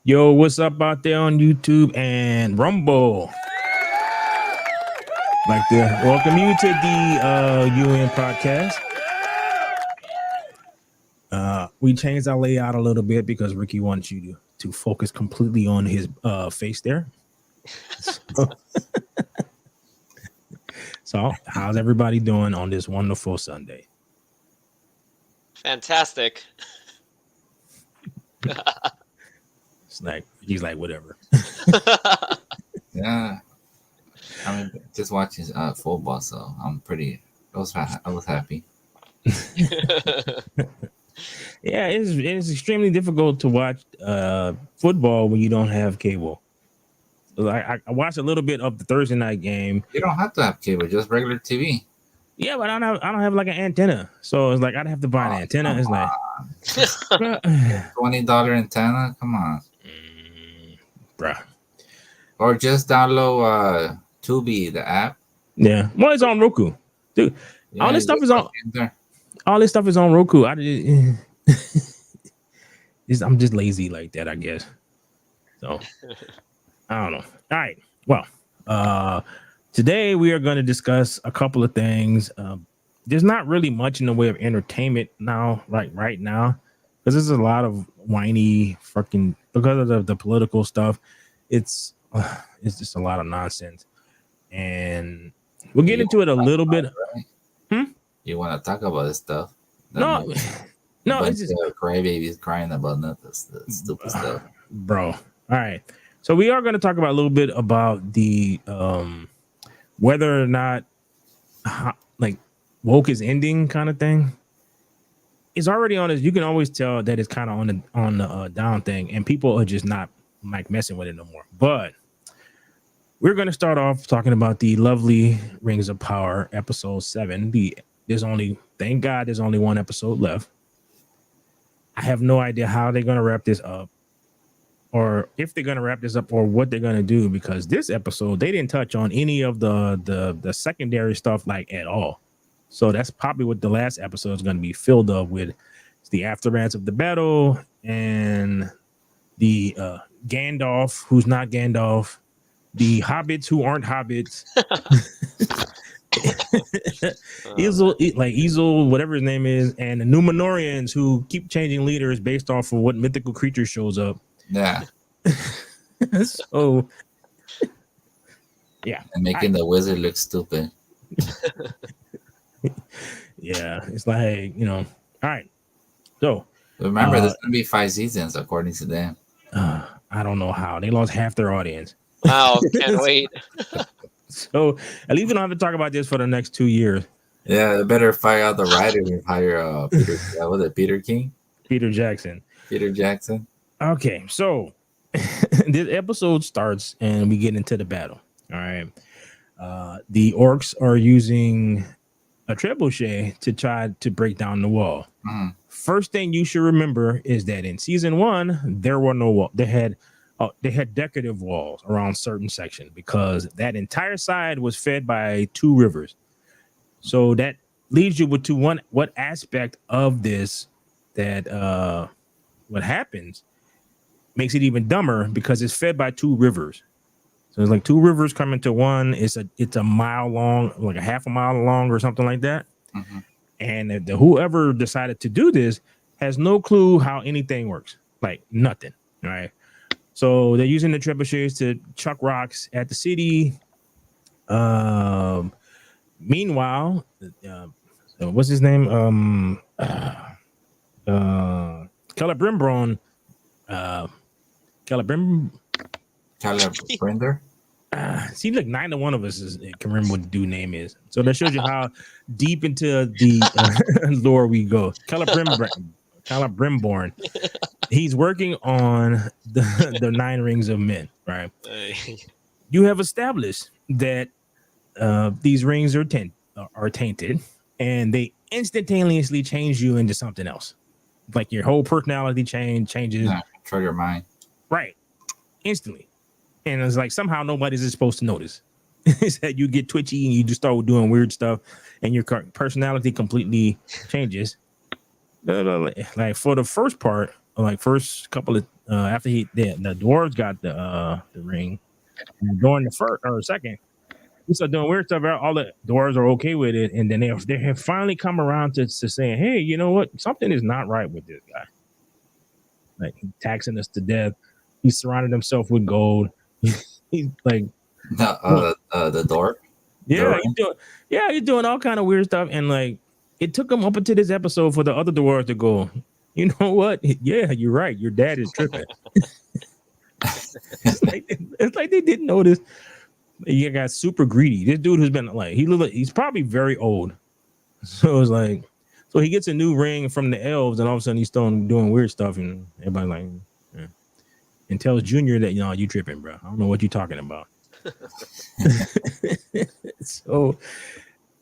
Yo, what's up out there on YouTube and Rumble? Like to welcome you to the UN podcast. We changed our layout a little bit because Ricky wants you to focus completely on his face there. So, how's everybody doing on this wonderful Sunday? Fantastic. It's like he's like whatever. Yeah, I mean, just watching football, so I'm pretty. I was happy. Yeah, it's extremely difficult to watch football when you don't have cable. I watched a little bit of the Thursday night game. You don't have to have cable, just regular TV. Yeah, but I don't have like an antenna, so it's like I'd have to buy an antenna. It's like $20 antenna. Come on, bruh. Or just download Tubi, the app. Yeah, well, it's on Roku, dude. Yeah, all this stuff is on. there. All this stuff is on Roku. I'm just lazy like that, I guess. So I don't know. All right. Well, today we are going to discuss a couple of things. There's not really much in the way of entertainment now, like right now, because there's a lot of whiny fucking because of the political stuff. It's just a lot of nonsense, and we'll get into it a little bit. Right? You want to talk about this stuff? No, it's just crybabies crying about nothing, stupid stuff, bro. All right, so we are going to talk about a little bit about the whether or not like woke is ending kind of thing. It's already on. You can always tell that it's kind of on the down thing, and people are just not like messing with it no more. But we're going to start off talking about the lovely Rings of Power episode 7. Thank God there's only one episode left. I have no idea how they're going to wrap this up, or if they're going to wrap this up, or what they're going to do, because this episode they didn't touch on any of the secondary stuff like at all. So that's probably what the last episode is going to be filled up with. It's the aftermath of the battle and the Gandalf who's not Gandalf, the hobbits who aren't hobbits. Ezel, whatever his name is, and the Numenorians who keep changing leaders based off of what mythical creature shows up. Yeah. So, yeah, and making the wizard look stupid. Yeah, it's like all right. So remember, there's gonna be 5 seasons according to them. I don't know how they lost half their audience. Wow, can't wait. So at least we don't have to talk about this for the next 2 years. Yeah, they better fire out the writer and hire Peter King? Peter Jackson. Peter Jackson. Okay, so this episode starts and we get into the battle. All right. The orcs are using a trebuchet to try to break down the wall. Mm. First thing you should remember is that in season 1, there were no wall. They had decorative walls around certain sections because that entire side was fed by 2 rivers. So that leads you with what aspect of this that what happens makes it even dumber because it's fed by 2 rivers. So it's like 2 rivers coming to one. It's a mile long, like a half a mile long or something like that. Mm-hmm. And whoever decided to do this has no clue how anything works, like nothing. All right. So they're using the trebuchets to chuck rocks at the city. Meanwhile, what's his name? Celebrimbor. Celebrimbor. See, look, neither one of us can remember what the dude's name is. So that shows you how deep into the lore we go. Celebrimbor. He's working on the 9 rings of men, right? You have established that these rings are tainted, and they instantaneously change you into something else. Like your whole personality changes. Yeah, control your mind. Right. Instantly. And it's like somehow nobody's supposed to notice. It's that you get twitchy and you just start doing weird stuff and your personality completely changes. Like for the first part, like first couple of after the dwarves got the ring, and during the first or second, he started doing weird stuff. All the dwarves are okay with it, and then they have finally come around to saying, "Hey, you know what? Something is not right with this guy. Like he's taxing us to death. He's surrounded himself with gold. He's like, No, well, the door, the yeah, ring. he's doing all kind of weird stuff, and like it took him up until this episode for the other dwarves to go. You know what? Yeah, you're right. Your dad is tripping. It's like they didn't notice. He got super greedy. This dude who's been like he's probably very old. So it's like so he gets a new ring from the elves, and all of a sudden he's still doing weird stuff, and everybody like yeah. And tells Junior that you tripping, bro. I don't know what you're talking about. So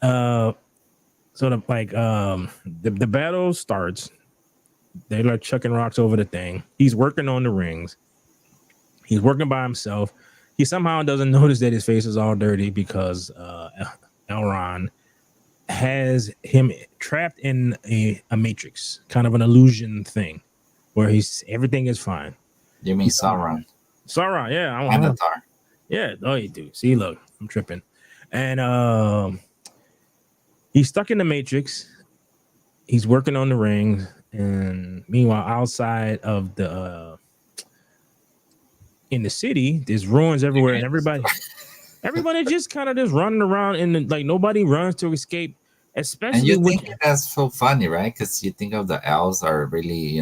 sort of like the battle starts. They're like chucking rocks over the thing. He's working on the rings. He's working by himself. He somehow doesn't notice that his face is all dirty because Elrond has him trapped in a matrix, kind of an illusion thing, where everything is fine. You mean Sauron? Sauron, yeah, Avatar. yeah. Oh, you do. See, look, I'm tripping, and he's stuck in the matrix. He's working on the rings, and meanwhile, outside of the in the city, there's ruins everywhere, and everybody just kind of just running around, and like nobody runs to escape. And Especially you when think that's so funny, right? Because you think of the elves are really,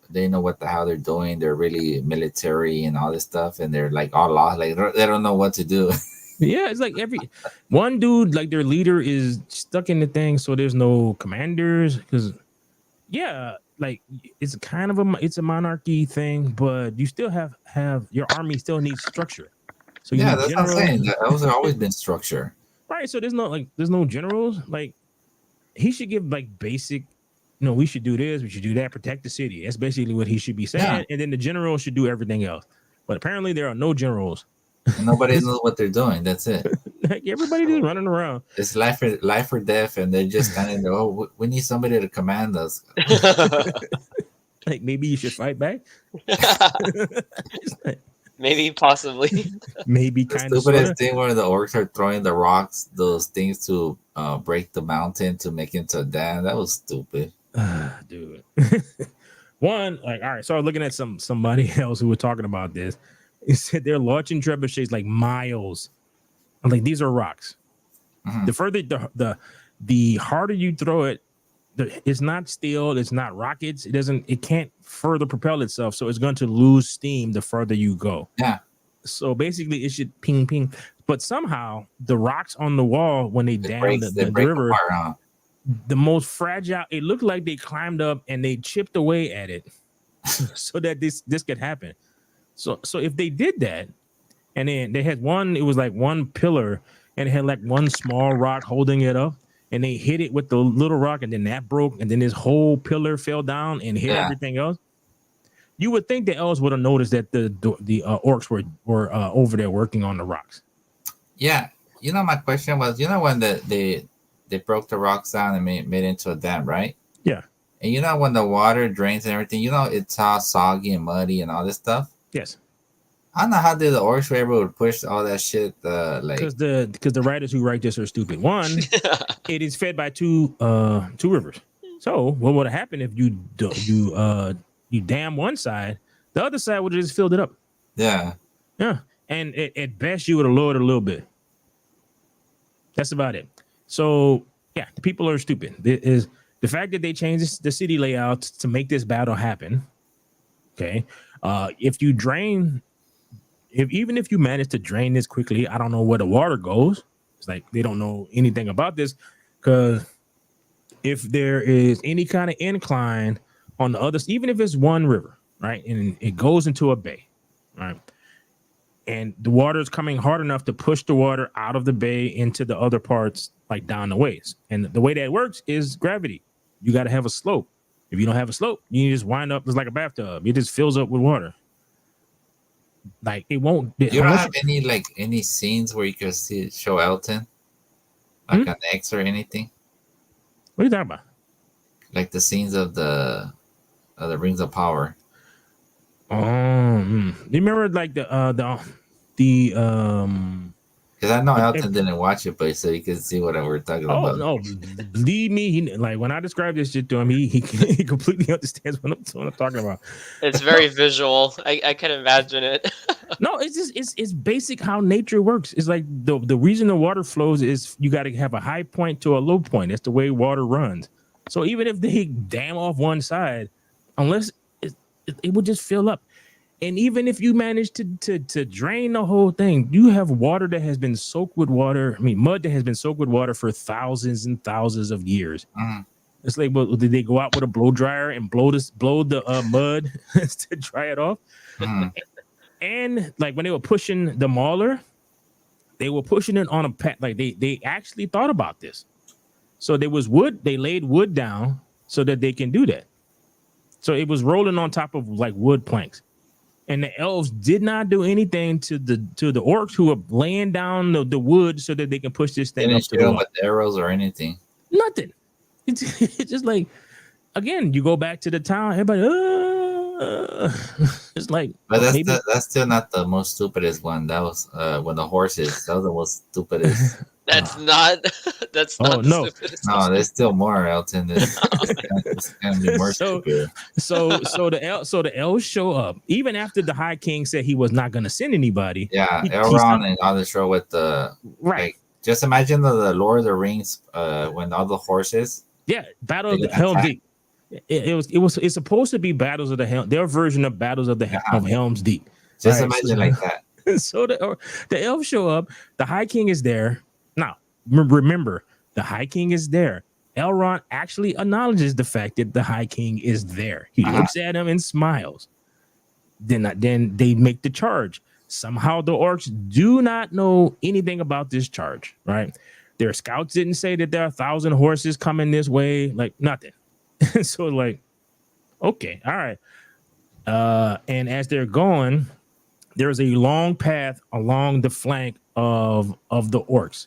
they know what the hell they're doing. They're really military and all this stuff, and they're like all lost. Like they don't know what to do. yeah, it's like every one dude, like their leader is stuck in the thing, so there's no commanders because yeah, like it's kind of it's a monarchy thing, but you still have your army still needs structure. So you Yeah, need that's what I'm generals, saying. The elves have always been structure. right? So there's no generals. Like he should give like basic. No, we should do this. We should do that. Protect the city. That's basically what he should be Yeah, saying. And then the general should do everything else. But apparently there are no generals. and nobody knows what they're doing. That's it. Like everybody just running around. It's life or death, and they're just standing there. Oh, we need somebody to command us. Like maybe you should fight back. Maybe, possibly. Maybe The kind of sort stupidest of. thing where the orcs are throwing the rocks, those things to break the mountain to make it into a dam. That was stupid. Dude. One, like, all right, so I was looking at somebody else who was talking about this. He said they're launching trebuchets like miles. I'm like, these are rocks. Mhm. The further the harder you throw it, it's not steel, it's not rockets. It can't further propel itself, so it's going to lose steam the further you go. Yeah. So basically, it should ping ping. But somehow the rocks on the wall when they dam They the break river, apart, huh? the most fragile. It looked like they climbed up and they chipped away at it, so that this could happen. So if they did that, and then they had one, it was like one pillar, and it had like one small rock holding it up, and they hit it with the little rock, and then that broke, and then this whole pillar fell down and hit Yeah. everything else. You would think the elves would have noticed that the orcs were over there working on the rocks. Yeah. My question was, when they broke the rocks down and made it into a dam, right? Yeah. And when the water drains and everything, it's all soggy and muddy and all this stuff. Yes. I don't know how the orcs were able to push all that shit. Because the writers who write this are stupid. One, it is fed by two rivers. So what would have happened if you dam one side, the other side would have just filled it up. Yeah. Yeah. And at best you would have lowered a little bit. That's about it. So yeah, the people are stupid. It is the fact that they changed the city layout to make this battle happen. Okay. If you drain, even if you manage to drain this quickly, I don't know where the water goes. It's like they don't know anything about this, because if there is any kind of incline on the other, even if it's one river, right, and it goes into a bay, right, and the water is coming hard enough to push the water out of the bay into the other parts, like down the ways. And the way that works is gravity. You got to have a slope. If you don't have a slope, you just wind up, it's like a bathtub. It just fills up with water. Like it won't. You don't have any scenes where you can show Elton, like an X or anything? What are you talking about? Like the scenes of the Rings of Power. You remember like the Because I know like Elton didn't watch it, but so you can see what we're talking oh about. no, believe me, he like when I describe this shit to him, he he completely understands what I'm talking about. It's very visual. I can imagine it. No, it's just it's basic how nature works. It's like the reason the water flows is you got to have a high point to a low point. That's the way water runs. So even if they dam off one side, unless it would just fill up. And even if you manage to drain the whole thing, you have water that has been soaked with water. I mean, mud that has been soaked with water for thousands and thousands of years. Mhm. It's like, well, did they go out with a blow dryer and blow the mud to dry it off? Mhm. And like when they were pushing the mauler, they were pushing it on a pat. Like they actually thought about this. So there was wood. They laid wood down so that they can do that. So it was rolling on top of like wood planks. And the elves did not do anything to the orcs who were laying down the wood so that they can push this They thing up didn't to shoot the him wall. with arrows or anything. Nothing. It's just like again, you go back to the town, everybody. It's like But maybe that's still not the most stupidest one. That was when the horses. That was the most stupidest. That's not. That's oh not the no. stupidest. No, there's still more, Elton. This can be more So stupid. so the elves show up even after the High King said he was not going to send anybody. Yeah, He Elrond and on the show with the right. like. Just imagine the Lord of the Rings when all the horses. Yeah, Battle of They the Helm's attack. Deep. It's supposed to be Battles of the Helm, their version of Battles of the of Helm's Deep. Just Right, imagine like that. So the elves show up. The High King is there. Now remember, the High King is there. Elrond actually acknowledges the fact that the High King is there. He looks at him and smiles. Then they make the charge. Somehow the orcs do not know anything about this charge, right? Their scouts didn't say that there are 1,000 horses coming this way, like nothing. So like, okay, all right. And as they're going, there's a long path along the flank of the orcs.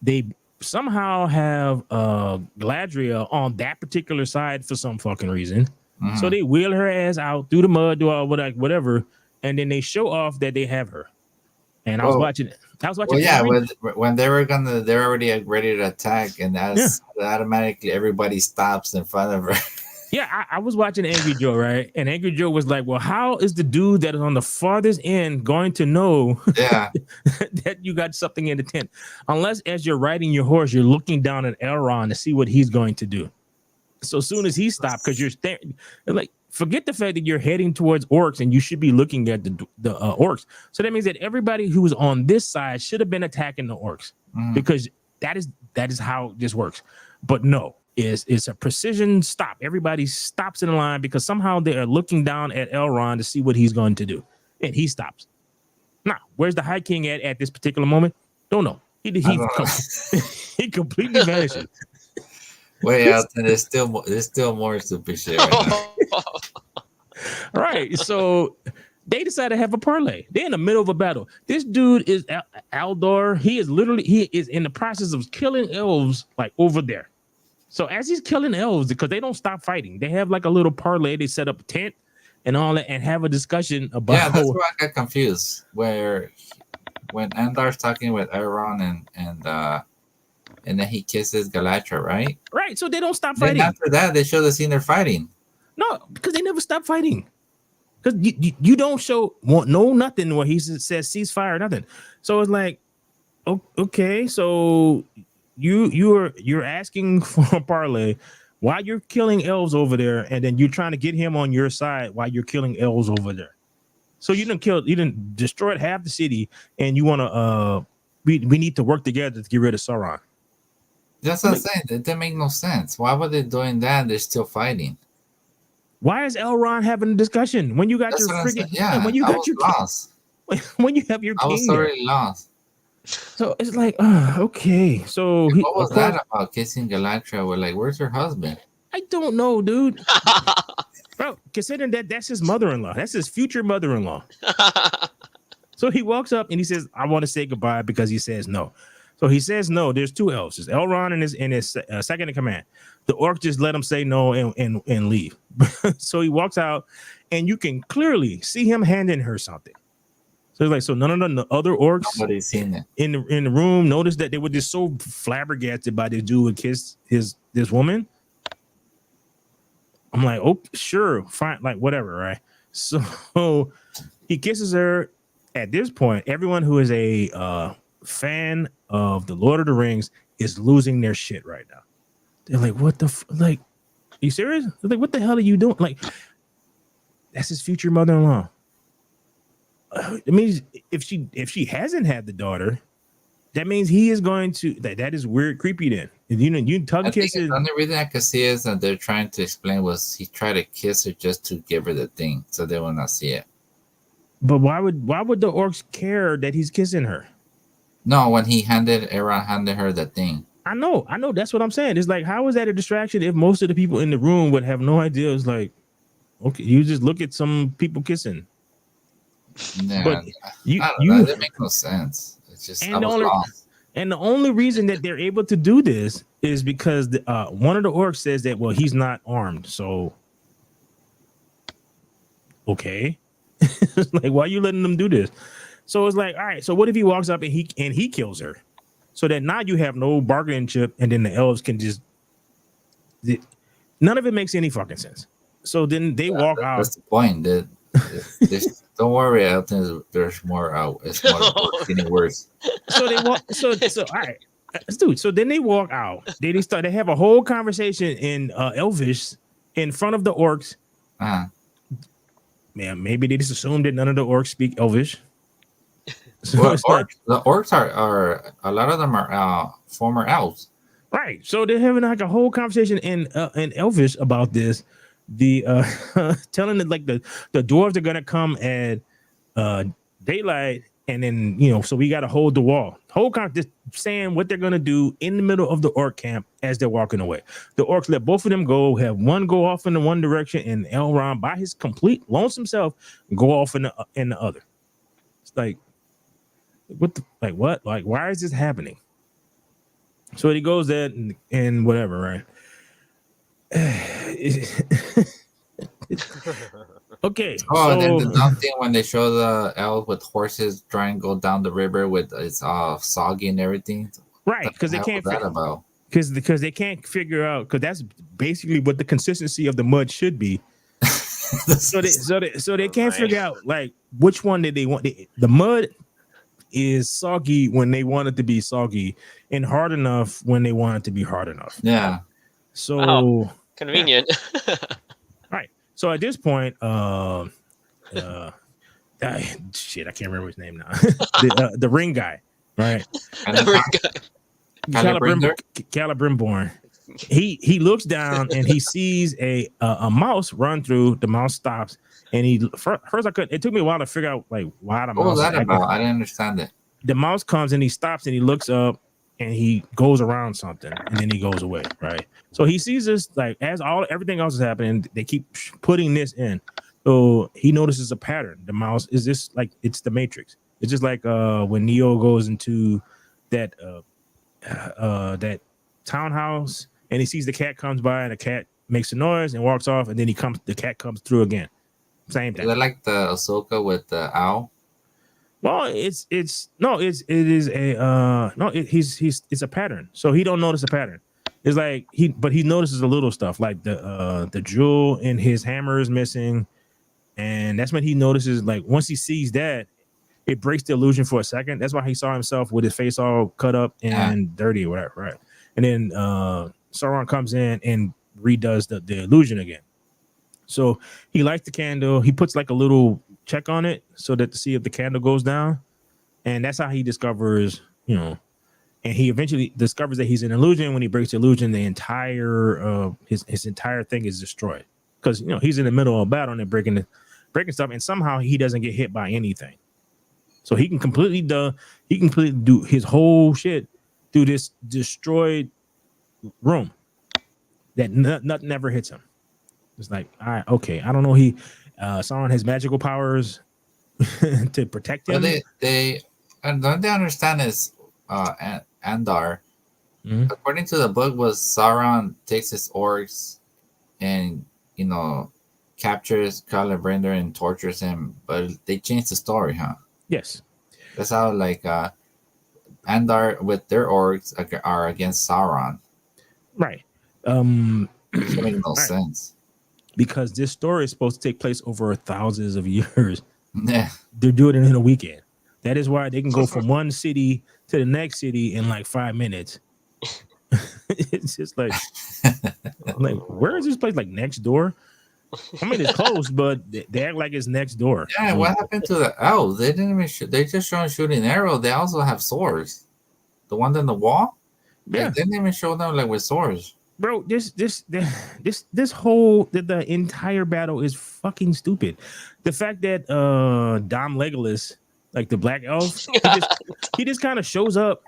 They somehow have Gladria on that particular side for some fucking reason. Mhm. So they wheel her ass out through the mud, or whatever, and then they show off that they have her. And I was watching it. Well, yeah, when they're already ready to attack, and that's automatically everybody stops in front of her. Yeah, I was watching Angry Joe, right? And Angry Joe was like, well, how is the dude that is on the farthest end going to know Yeah, that you got something in the tent? Unless as you're riding your horse, you're looking down at Elrond to see what he's going to do. So as soon as he stopped, because you're staring, like, forget the fact that you're heading towards orcs and you should be looking at the orcs. So that means that everybody who was on this side should have been attacking the orcs because that is how this works. But no, it's a precision stop. Everybody stops in line because somehow they are looking down at Elrond to see what he's going to do, and he stops. Now, where's the High King at this particular moment? Don't know. He he completely vanishes. wait, Elton, there's still more stupid shit right now. Right. So they decide to have a parlay. They're in the middle of a battle. This dude is Aldor. He is in the process of killing elves like over there. So as he's killing elves, because they don't stop fighting, they have like a little parlay. They set up a tent and all that and have a discussion about. Yeah, that's where I got confused. Where when Andar's talking with Elrond and then he kisses Galadriel, right? Right. So they don't stop Then fighting. after that, they show the scene they're fighting. No, because they never stop fighting. Because you don't show nothing where he says ceasefire, nothing. So it's like, okay, so you're asking for a parlay while you're killing elves over there, and then you're trying to get him on your side while you're killing elves over there. So you didn't destroy half the city, and you want to we need to work together to get rid of Sauron. That's what I'm saying. It didn't make no sense. Why were they doing that? And they're still fighting. Why is Elrond having a discussion when you got your freaking when you got your lost. when you have your king? I was already lost. So it's like, okay. So what was that about kissing Galadriel? We're like, where's her husband? I don't know, dude. Bro, considering that's his mother-in-law, that's his future mother-in-law. So he walks up and he says, "I want to say goodbye," because he says no. So he says no. There's two elves. There's Elrond and his second in command. The orc just let him say no and leave. So he walks out, and you can clearly see him handing her something. So it's like, so none of the other orcs Nobody's seen it. in the room noticed that they were just so flabbergasted by this dude would kiss this woman. I'm like, oh, sure, fine, like whatever, right? So he kisses her. At this point, everyone who is a fan of the Lord of the Rings is losing their shit right now. They're like, what the like? Are you serious? They're like, what the hell are you doing? Like, that's his future mother-in-law. It means if she hasn't had the daughter, that means he is going to that is weird, creepy. Then you tug I think kisses. the only reason I could see is that they're trying to explain was he tried to kiss her just to give her the thing, so they will not see it. But why would the orcs care that he's kissing her? No, when Aaron handed her the thing. I know. That's what I'm saying. It's like, how is that a distraction if most of the people in the room would have no idea? It's like, okay, you just look at some people kissing. Yeah, But I don't know. That makes no sense. It's just I was lost. And the only reason that they're able to do this is because one of the orcs says that, well, he's not armed. So, okay. Like, why are you letting them do this? So it's like, all right, so what if he walks up and he kills her? So that now you have no bargaining chip, and then the elves can just none of it makes any fucking sense. So then they walk out. That's the point. Don't worry, I think there's more out. It's more getting worse. So they walk. So all right, dude. So then they walk out. They start. They have a whole conversation in Elvish in front of the orcs. Man, maybe they just assumed that none of the orcs speak Elvish. So well, the orcs are a lot of them are former elves. Right. So they're having like a whole conversation in Elvish about this. The telling it like the dwarves are gonna come at daylight, and then so we gotta hold the wall. Just saying what they're gonna do in the middle of the orc camp as they're walking away. The orcs let both of them go, have one go off in the one direction, and Elrond by his complete lonesome self go off in the other. It's like what why is this happening? So he goes there and whatever, right? Okay. Oh, so, then the dumb thing when they show the elf with horses trying to go down the river with it's soggy and everything. Right, because they can't because they can't figure out, because that's basically what the consistency of the mud should be. so they can't figure out like which one did they want. The mud is soggy when they want it to be soggy, and hard enough when they want it to be hard enough. Yeah. So wow. Convenient. Yeah. Right. So at this point, shit, I can't remember his name now. the ring guy, right? Calibrimborn. He looks down and he sees a mouse run through. The mouse stops, and first I couldn't. It took me a while to figure out like why the mouse. What was that about? I didn't understand it. The mouse comes and he stops and he looks up and he goes around something and then he goes away. Right. So he sees this like as everything else is happening. They keep putting this in. So he notices a pattern. The mouse is this like it's the Matrix. It's just like when Neo goes into that that townhouse and he sees the cat comes by and the cat makes a noise and walks off, and then the cat comes through again. Same thing. Is that like the Ahsoka with the owl? Well, it's a pattern. So he don't notice a pattern. It's like he notices a little stuff like the jewel in his hammer is missing, and that's when he notices like once he sees that, it breaks the illusion for a second. That's why he saw himself with his face all cut up and dirty or whatever, right? And then Sauron comes in and redoes the illusion again. So he lights the candle. He puts like a little check on it so that to see if the candle goes down, and that's how he discovers, and he eventually discovers that he's an illusion. When he breaks the illusion, the entire his entire thing is destroyed because he's in the middle of a battle and they're breaking stuff, and somehow he doesn't get hit by anything. So he can completely do his whole shit through this destroyed room that nothing ever hits him. It's like, all right, okay, I don't know. Sauron has magical powers to protect him. Well, they understand is Andar. Mm-hmm. According to the book, was Sauron takes his orcs and kills captures Calibrander and tortures him, but they changed the story, huh? Yes. That's how like Andar with their orcs are against Sauron. Right. Doesn't make no Right. sense. Because this story is supposed to take place over thousands of years. Yeah. They're doing it in a weekend. That is why they can go from one city to the next city in like 5 minutes. It's just like, where is this place? Like next door? I mean, it's close, but they act like it's next door. Yeah, what happened to the elves? They didn't even shoot. They just showing shooting arrows. They also have swords. The one on the wall, Yeah, like, they didn't even show them like with swords. bro. This whole the entire battle is fucking stupid. The fact that Dom Legolas, like the black elf, he just kind of shows up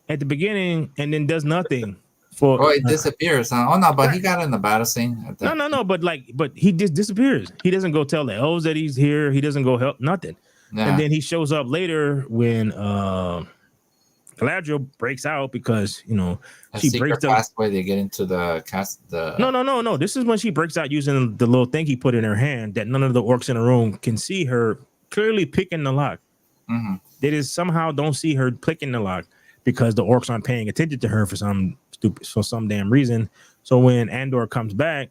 at the beginning and then does nothing for. Oh, it disappears. Huh? Oh no, but he Right. got in the battle scene. At that. No. But he just disappears. He doesn't go tell the elves that he's here. He doesn't go help nothing. Yeah. And then he shows up later when Galadriel breaks out because A she secret breaks up. pathway to get into the cast. The No. This is when she breaks out using the little thing he put in her hand that none of the orcs in the room can see her clearly picking the lock. Mm-hmm. They just somehow don't see her picking the lock because the orcs aren't paying attention to her for some damn reason. So when Andor comes back,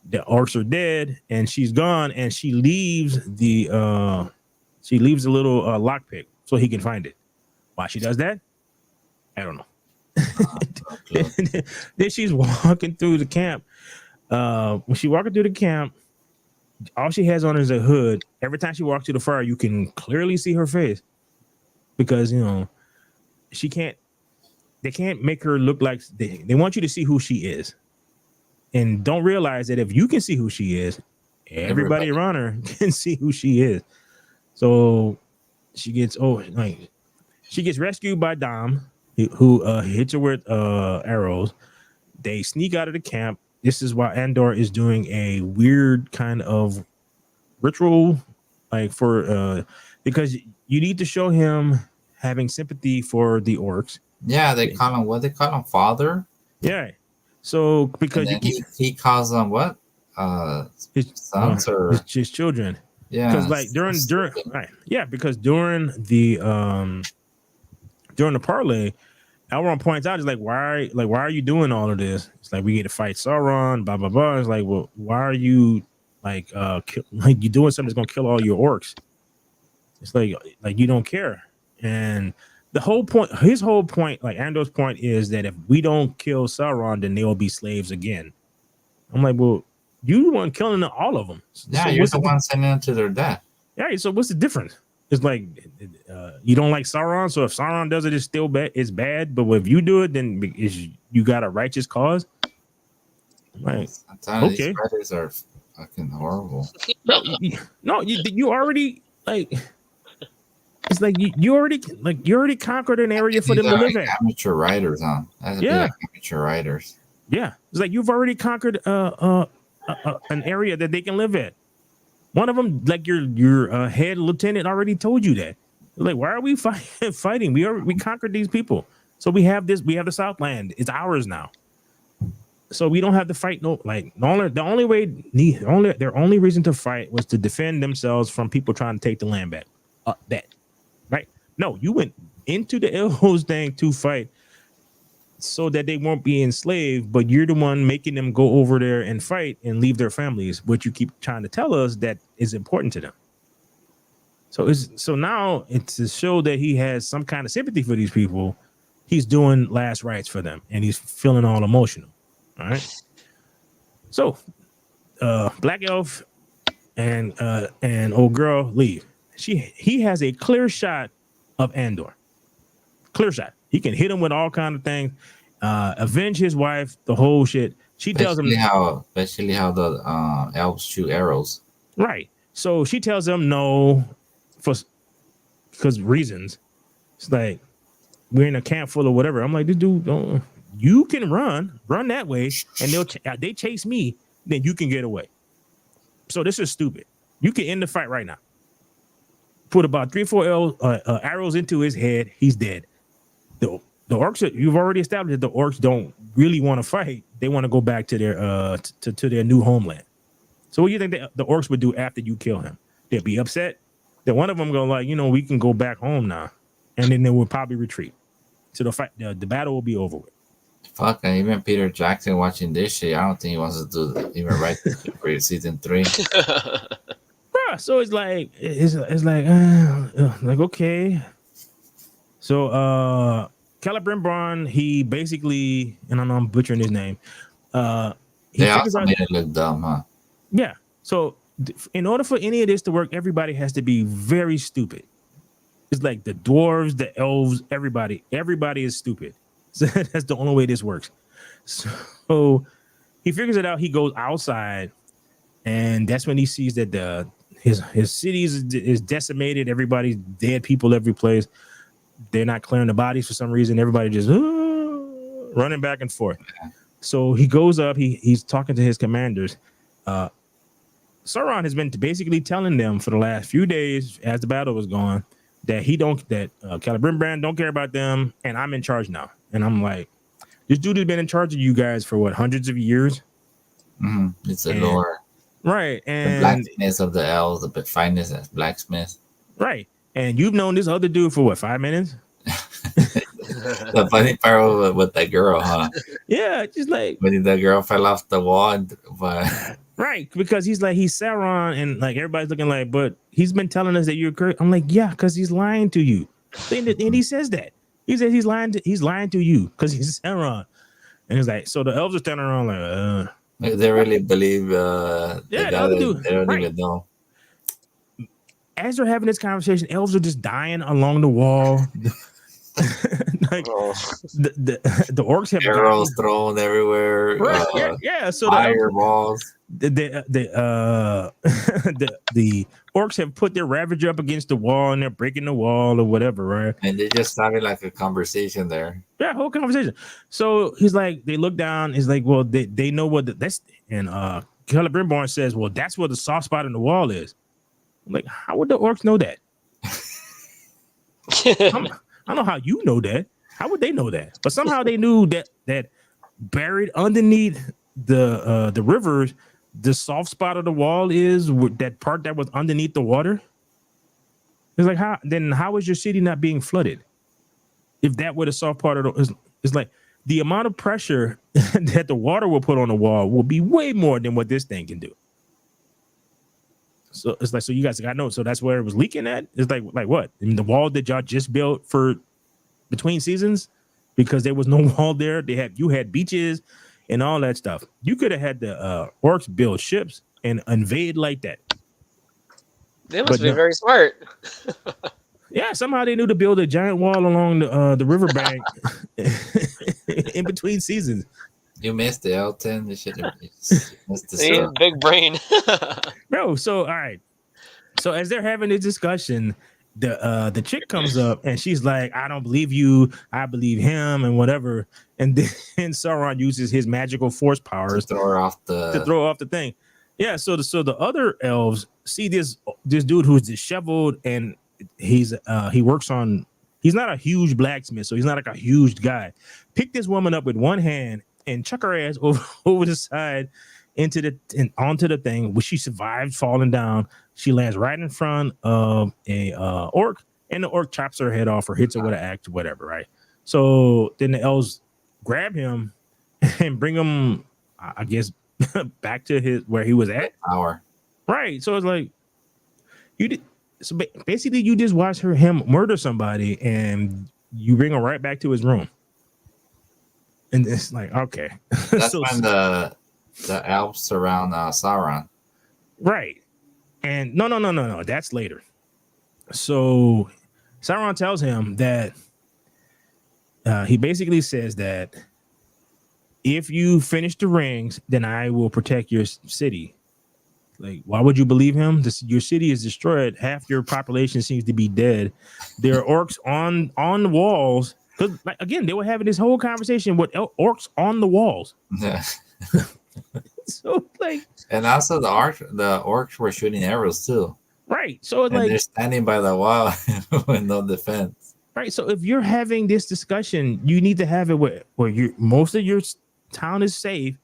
the orcs are dead and she's gone, and she leaves the little lockpick so he can find it. Why she does that, I don't know. Then she's walking through the camp. When she's walking through the camp, all she has on is a hood. Every time she walks to the fire, you can clearly see her face because she can't. They can't make her look like they want you to see who she is, and don't realize that if you can see who she is, everybody around her can see who she is. So she gets rescued by Dom, who hits her with arrows. They sneak out of the camp. This is why Andor is doing a weird kind of ritual, like for because you need to show him having sympathy for the orcs. Yeah, they call him what? They call him father. Yeah. So because he calls them what? His sons or his children. Yeah. Because like during right. Yeah, because during the parlay, Elrond points out, he's like, why are you doing all of this? It's like we get to fight Sauron, blah blah blah. It's like, well, why are you like you doing something that's gonna kill all your orcs? It's like you don't care. And his whole point, like Andor's point, is that if we don't kill Sauron, then they will be slaves again. I'm like, well, you the one killing all of them. Yeah, so you're the one sending them to their death. Yeah, so what's the difference? It's like you don't like Sauron, so if Sauron does it, it's still bad. It's bad, but if you do it, then you got a righteous cause. Right? Okay. These writers are fucking horrible. No, you already like. It's like you already conquered an area for them to live in. Amateur writers, huh? Yeah, amateur writers. Yeah, it's like you've already conquered an area that they can live in. One of them, like your head lieutenant, already told you that. Like, why are we fighting? We conquered these people, so we have this. We have the Southland. It's ours now. So we don't have to fight. No, like their only reason to fight was to defend themselves from people trying to take the land back. That. Right? No, you went into the elves thing to fight so that they won't be enslaved, but you're the one making them go over there and fight and leave their families, which you keep trying to tell us that is important to them. So now it's to show that he has some kind of sympathy for these people. He's doing last rites for them, and he's feeling all emotional. All right. So, Black Elf and old girl leave. He has a clear shot of Andor. Clear shot. He can hit him with all kind of things. Avenge his wife, the whole shit. She tells him especially how the elves shoot arrows. Right. So she tells him no because reasons. It's like we're in a camp full of whatever. I'm like, this dude, you can run that way, and they chase me, then you can get away. So this is stupid. You can end the fight right now. Put about 3-4 arrows into his head. He's dead. The orcs, you've already established that the orcs don't really want to fight. They want to go back to their to their new homeland. So what do you think the orcs would do after you kill him? They'd be upset. Then one of them go like, we can go back home now, and then they will probably retreat. So the battle will be over with. Fuck, and even Peter Jackson watching this shit, I don't think he wants to do even write this shit for season 3. Bruh, so it's like like okay. So Celebrimbor, he basically, and I know I'm butchering his name. He They figures also out, made it look dumb, huh? yeah. So in order for any of this to work, everybody has to be very stupid. It's like the dwarves, the elves, everybody is stupid. So that's the only way this works. So he figures it out. He goes outside, and that's when he sees that his city is decimated. Everybody's dead, people every place. They're not clearing the bodies for some reason. Everybody just running back and forth. So he goes up. He's talking to his commanders. Sauron has been basically telling them for the last few days, as the battle was going, that Celebrimbor don't care about them, and I'm in charge now. And I'm like, this dude has been in charge of you guys for what, hundreds of years? It's a lore. Right. The And blacksmiths of the elves, the finest as blacksmiths. right. And you've known this other dude for what, 5 minutes? The funny part with that girl, huh? Yeah, just like When the girl fell off the wall, but right, because he's Sauron, and like everybody's looking like, but he's been telling us that you're correct. I'm like, yeah, because he's lying to you. And he says that. He says he's lying to you because he's Sauron. And he's like, so the elves are standing around like, they really believe the guy that dude, they don't right. even know. As they're having this conversation, elves are just dying along the wall. Like the orcs have arrows thrown everywhere. Right, yeah. So fireballs. The orcs have put their ravager up against the wall and they're breaking the wall or whatever, right? And they just having like a conversation there. Yeah, whole conversation. So he's like, they look down. He's like, well, they know what that's. And Celebrimbor says, well, that's where the soft spot in the wall is. I'm like, how would the orcs know that? I don't know how you know that. How would they know that? But somehow they knew that buried underneath the rivers, the soft spot of the wall is that part that was underneath the water. It's like, how is your city not being flooded? If that were the soft part of it's like the amount of pressure that the water will put on the wall will be way more than what this thing can do. So it's like, so you guys got to know. So that's where it was leaking at. It's like what? I mean, the wall that y'all just built for between seasons, because there was no wall there. You had beaches and all that stuff. You could have had the orcs build ships and invade like that. They must be very smart. Yeah, somehow they knew to build a giant wall along the riverbank in between seasons. You missed the Elton. You should have missed the big brain. Bro, so all right. So as they're having this discussion, the chick comes up and she's like, I don't believe you, I believe him, and whatever. And then Sauron uses his magical force powers to throw off the thing. Yeah, so the other elves see this dude who's disheveled, and he works on, he's not a huge blacksmith, so he's not like a huge guy. Pick this woman up with one hand and chuck her ass over the side onto the thing, where she survived falling down. She lands right in front of a orc, and the orc chops her head off or hits her with an axe or whatever, right? So then the elves grab him and bring him, I guess, back to where he was at. Power. Right. So it's like so basically you just watch him murder somebody and you bring him right back to his room. And it's like, okay. That's when the elves surround Sauron. Right. And no. That's later. So Sauron tells him that he basically says that if you finish the rings, then I will protect your city. Like, why would you believe him? Your city is destroyed. Half your population seems to be dead. There are orcs on the walls. Because, like, again, they were having this whole conversation with orcs on the walls. Yeah. So, like, and also the orcs were shooting arrows too. Right. So it's and like they're standing by the wall with no defense. Right. So if you're having this discussion, you need to have it where most of your town is safe,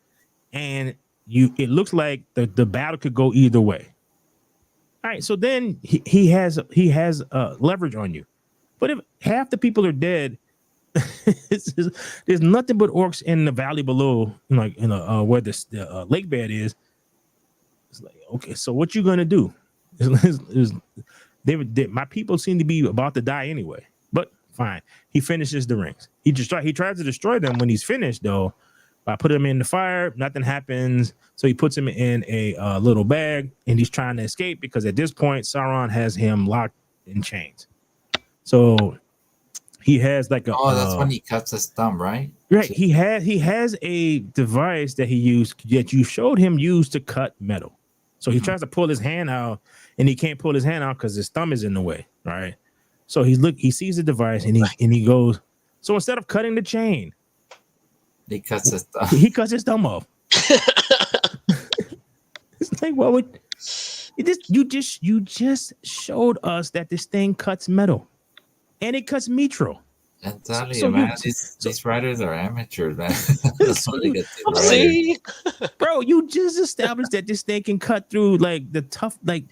and it looks like the battle could go either way. All right, so then he has leverage on you. But if half the people are dead, there's nothing but orcs in the valley below, like where the lake bed is. It's like, okay, so what you gonna do? My people seem to be about to die anyway. But fine, he finishes the rings. He tries to destroy them. When he's finished, though, by putting them in the fire, nothing happens. So he puts him in a little bag, and he's trying to escape because at this point, Sauron has him locked in chains. So he has like that's when he cuts his thumb, right? Right. He has a device that you showed him use to cut metal. So he tries to pull his hand out, and he can't pull his hand out because his thumb is in the way. Right. So he sees the device, and he goes. So instead of cutting the chain, he cuts his thumb. He cuts his thumb off. It's like, well, you just showed us that this thing cuts metal, and it cuts mithril. And tell you, man, these writers are amateurs, man. See, bro, you just established that this thing can cut through like the tough, like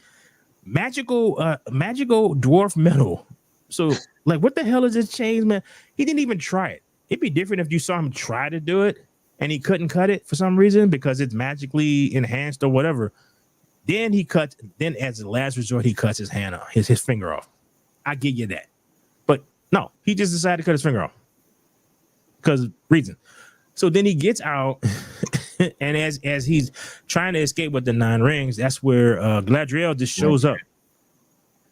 magical dwarf metal. So, like, what the hell is this chains, man? He didn't even try it. It'd be different if you saw him try to do it and he couldn't cut it for some reason because it's magically enhanced or whatever. Then then as a last resort, he cuts his hand off, his finger off. I give you that. But no, he just decided to cut his finger off because reason. So then he gets out, and as he's trying to escape with the 9 rings, that's where Galadriel just shows up.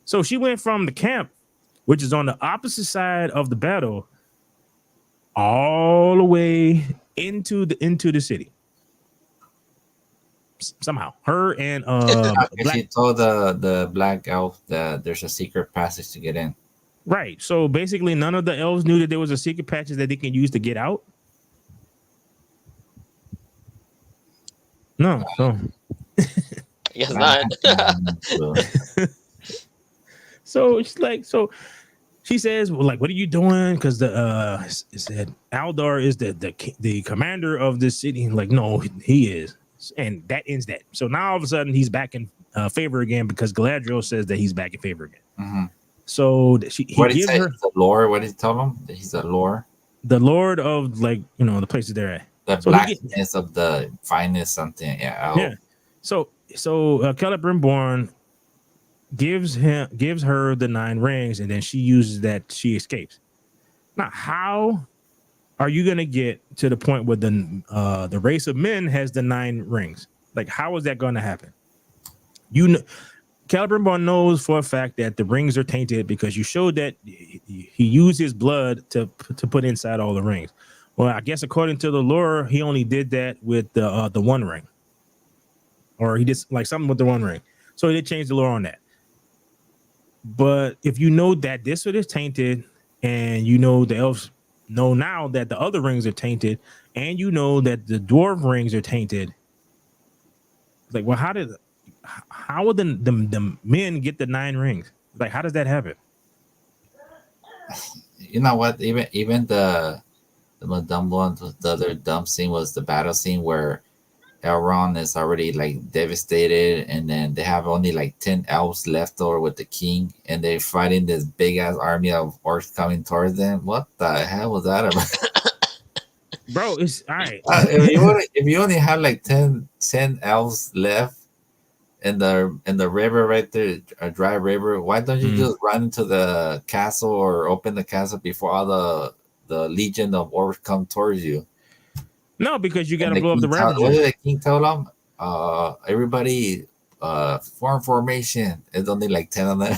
So she went from the camp, which is on the opposite side of the battle, all the way into the city. Somehow, her and she told the black elf that there's a secret passage to get in. Right. So basically, none of the elves knew that there was a secret passage that they can use to get out. No. So. Yes, not. So she's like, she says, well, like, what are you doing? Because it said Aldar is the commander of this city. And like, no, he is. And that ends that. So now all of a sudden he's back in favor again because Galadriel says that he's back in favor again. Mm-hmm. So he gives her the lore. What did he tell him? He's a lore. The lord of the places they're at. The blackness of the finest something. Yeah. Yeah. So Celebrimbor gives her the 9 rings, and then she uses that. She escapes. Now, how are you gonna get to the point where the race of men has the 9 rings? Like, how is that going to happen? Celebrimbor knows for a fact that the rings are tainted because you showed that he used his blood to put inside all the rings. Well, I guess according to the lore, he only did that with the 1 ring, or he did like something with the 1 ring. So they changed the lore on that. But if you know that this one is tainted, and you know the elves know now that the other rings are tainted, and you know that the dwarf rings are tainted, like, well, how would the men get the 9 rings? Like, how does that happen? You know what? Even the most dumb one, the other dumb scene was the battle scene where Elrond is already like devastated, and then they have only like 10 elves left over with the king, and they're fighting this big ass army of orcs coming towards them. What the hell was that about? Bro, it's all right. If you only have like 10 elves left in the river right there, a dry river, why don't you just run into the castle or open the castle before all the legion of orcs come towards you? No, because you got to blow up the Ravager. What did the king tell them? Everybody form formation. It's only like 10 of them.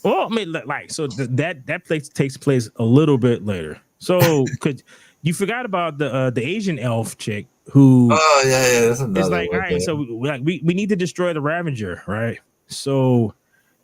Well, I mean, like, so that place takes place a little bit later. So could you forgot about the Asian elf chick who? Oh yeah, that's another. It's like, all right, so we need to destroy the Ravager, right? So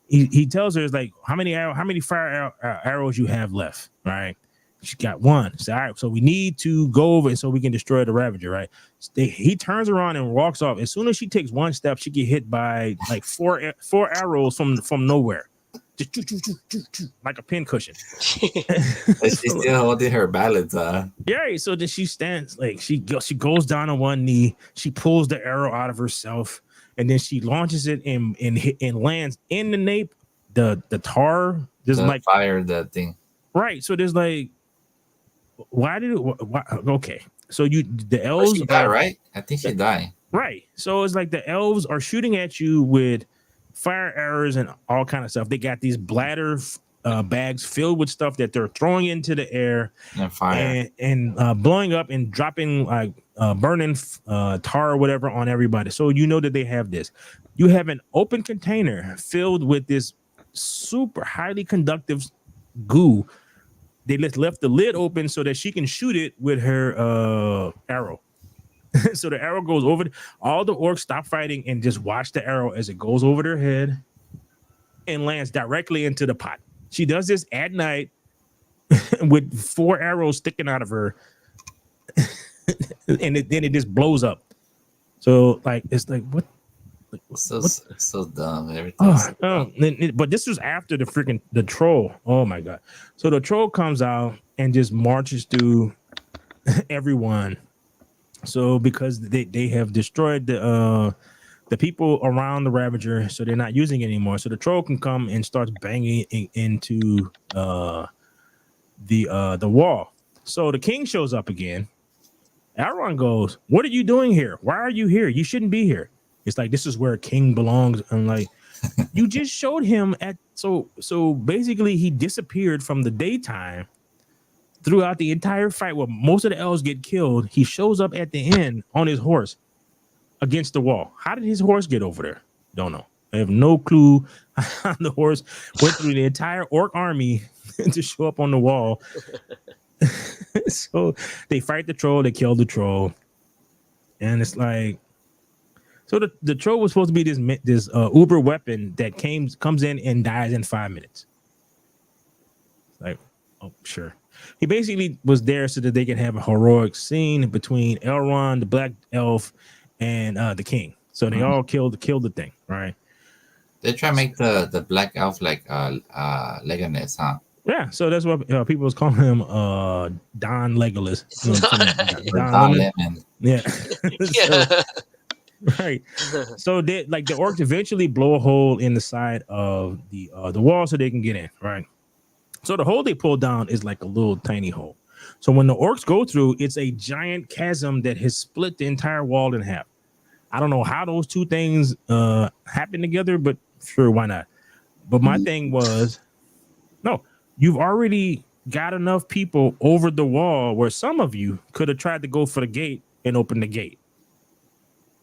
he tells her, it's like, how many fire arrows you have left, right? She got 1. So all right, so we need to go over so we can destroy the Ravager, right? He turns around and walks off. As soon as she takes 1 step, she get hit by like four arrows from nowhere. just like a pin cushion. She's still holding her balance. Yeah, so then she stands like she goes down on one knee, she pulls the arrow out of herself, and then she launches it and lands in the nape. The tar, there's the like fire, that thing. Right. So there's like, why did it? Why, okay. So the elves she died, right? I think she died. Right. So it's like the elves are shooting at you with fire arrows and all kind of stuff. They got these bladder bags filled with stuff that they're throwing into the air and fire and blowing up and dropping like burning tar or whatever on everybody. So you know that they have this. You have an open container filled with this super highly conductive goo. They left the lid open so that she can shoot it with her arrow. So the arrow goes over. All the orcs stop fighting and just watch the arrow as it goes over their head and lands directly into the pot. She does this at night with 4 arrows sticking out of her, and then it just blows up. So like it's like what? So dumb. Everything. But this was after the troll. Oh my god! So the troll comes out and just marches through everyone. So because they have destroyed the people around the Ravager, so they're not using it anymore. So the troll can come and starts banging into the wall. So the king shows up again. Elrond goes, "What are you doing here? Why are you here? You shouldn't be here." It's like, this is where a king belongs. And like, you just showed him so basically he disappeared from the daytime throughout the entire fight where most of the elves get killed. He shows up at the end on his horse against the wall. How did his horse get over there? Don't know. I have no clue how the horse went through the entire orc army to show up on the wall. So they fight the troll, they kill the troll. And it's like, so the troll was supposed to be this uber weapon that comes in and dies in 5 minutes. Like, oh, sure. He basically was there so that they can have a heroic scene between Elrond, the black elf, and the king. So they all killed the thing, right? They try to make the black elf like Legolas, huh? Yeah, so that's what people was calling him Don Legolas. Don Lemon. Yeah. Yeah. So, right. So they like the orcs eventually blow a hole in the side of the wall so they can get in, right? So the hole they pull down is like a little tiny hole. So when the orcs go through, it's a giant chasm that has split the entire wall in half. I don't know how those two things happen together, but sure, why not? But my thing was, no, you've already got enough people over the wall where some of you could have tried to go for the gate and open the gate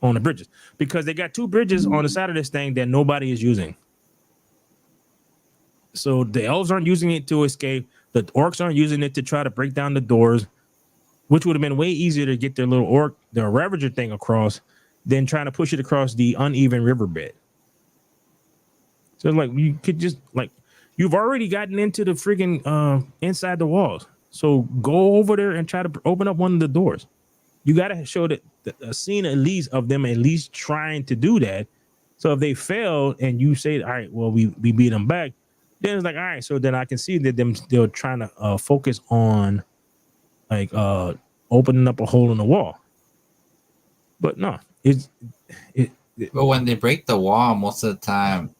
on the bridges, because they got 2 bridges on the side of this thing that nobody is using. So the elves aren't using it to escape. The orcs aren't using it to try to break down the doors, which would have been way easier to get their Ravager thing across than trying to push it across the uneven riverbed. So like, you could just like, you've already gotten into the friggin' inside the walls. So go over there and try to open up one of the doors. You got to show that a scene at least of them at least trying to do that. So if they fail and you say, all right, well, we beat them back, then it's like, all right, so then I can see that they're trying to focus on like opening up a hole in the wall. But no, but when they break the wall, most of the time,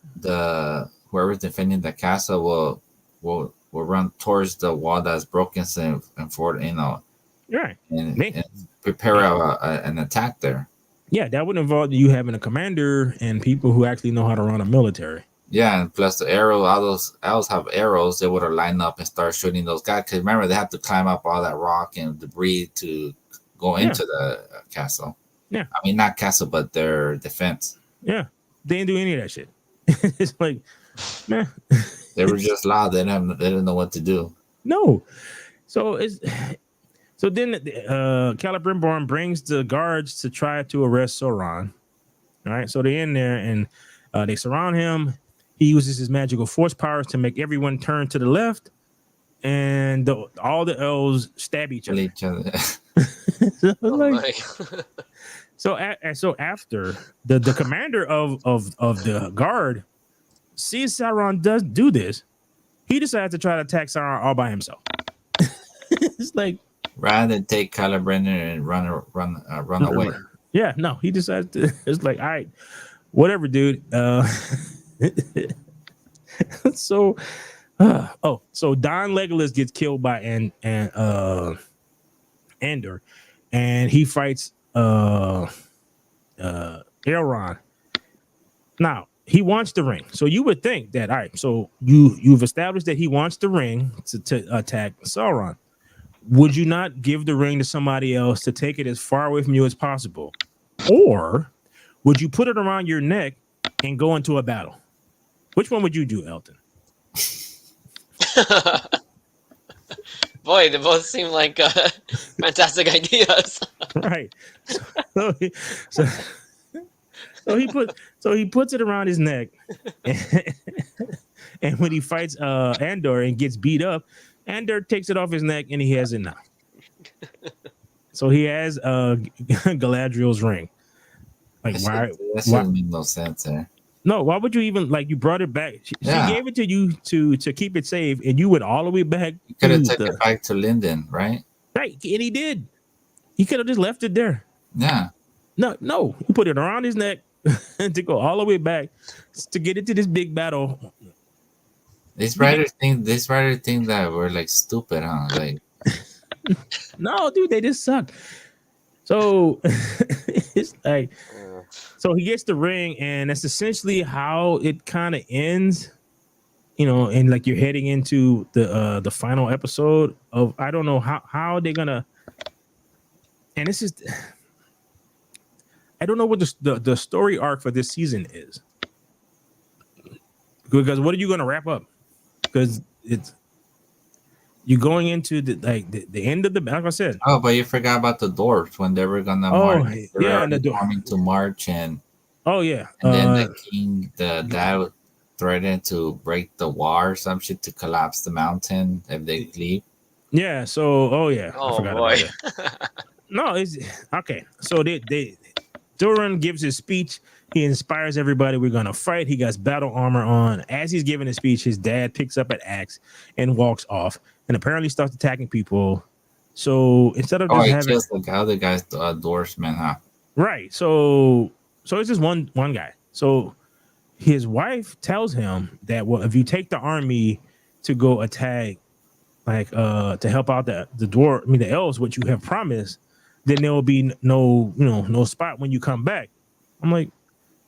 whoever's defending the castle will run towards the wall that's broken and forward, right, and prepare an attack there. Yeah, that would involve you having a commander and people who actually know how to run a military. Yeah, and plus the arrow, all those elves have arrows. They would have lined up and start shooting those guys. Because remember, they have to climb up all that rock and debris to go into the castle. Yeah, I mean, not castle, but their defense. Yeah, they didn't do any of that shit. It's like, man, they were just loud. They didn't know what to do. No, so then Celebrimbor brings the guards to try to arrest Sauron. All right, so they're in there and they surround him. He uses his magical force powers to make everyone turn to the left, and all the elves stab each other. So after the commander of the guard since Sauron does do this, he decides to try to attack Sauron all by himself. It's like rather than take Caliban and run away. Yeah, no, he decides to. It's like, all right, whatever, dude. So, so Don Legolas gets killed by Andor, and he fights Elrond. Now he wants the ring, so you would think that all right. So you've established that he wants the ring to attack Sauron. Would you not give the ring to somebody else to take it as far away from you as possible, or would you put it around your neck and go into a battle? Which one would you do, Elton? Boy, they both seem like fantastic ideas. Right. So he puts it around his neck, and when he fights Andor and gets beat up, Andor takes it off his neck and he has it now. So he has Galadriel's ring. Like that doesn't make no sense there. No, why would you even you brought it back? She gave it to you to keep it safe, and you went all the way back. You could have taken it back to Linden, right? Right, and he did. He could have just left it there. Yeah. No, he put it around his neck to go all the way back to get into this big battle. These writers think that we're like stupid, huh? Like, no, dude, they just suck. So it's like, so he gets the ring, and that's essentially how it kind of ends. And like you're heading into the final episode of, I don't know how they're gonna. And this is, I don't know what the story arc for this season is, because what are you gonna wrap up? Because you're going into the end of the, like I said. Oh, but you forgot about the dwarves when they were gonna march. Yeah, and the coming to march, and yeah, and then the king, the dad threatened to break the wall or some shit to collapse the mountain if they leave. Yeah. So, I forgot boy. about that. No, it's okay. So Durin gives his speech. He inspires everybody. We're gonna fight. He got battle armor on. As he's giving his speech, his dad picks up an axe and walks off, and apparently starts attacking people. So instead of just he kills the other guy's dwarfs, man, huh? Right. So it's just one guy. So his wife tells him that, well, if you take the army to go attack, to help out the elves, what you have promised, then there will be no spot when you come back. I'm like,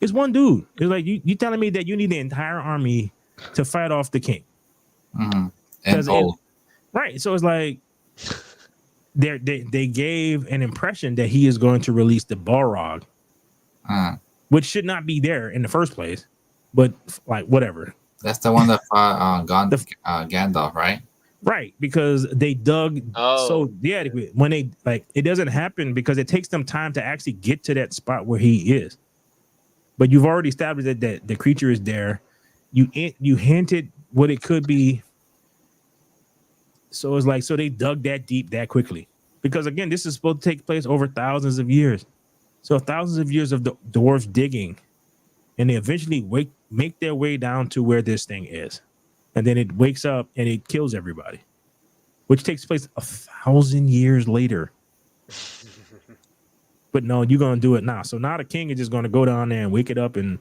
it's one dude. It's like you telling me that you need the entire army to fight off the king. Mm-hmm. And right. So it's like they gave an impression that he is going to release the Balrog, which should not be there in the first place. But whatever. That's the one that fought Gandalf, right? Right, because they dug when they it doesn't happen because it takes them time to actually get to that spot where he is. But you've already established that the creature is there. You hinted what it could be. So it's so they dug that deep that quickly. Because again, this is supposed to take place over thousands of years. So thousands of years of the dwarves digging, and they eventually make their way down to where this thing is. And then it wakes up and it kills everybody, which takes place 1,000 years later. But no, you're going to do it now. So now the king is just going to go down there and wake it up. And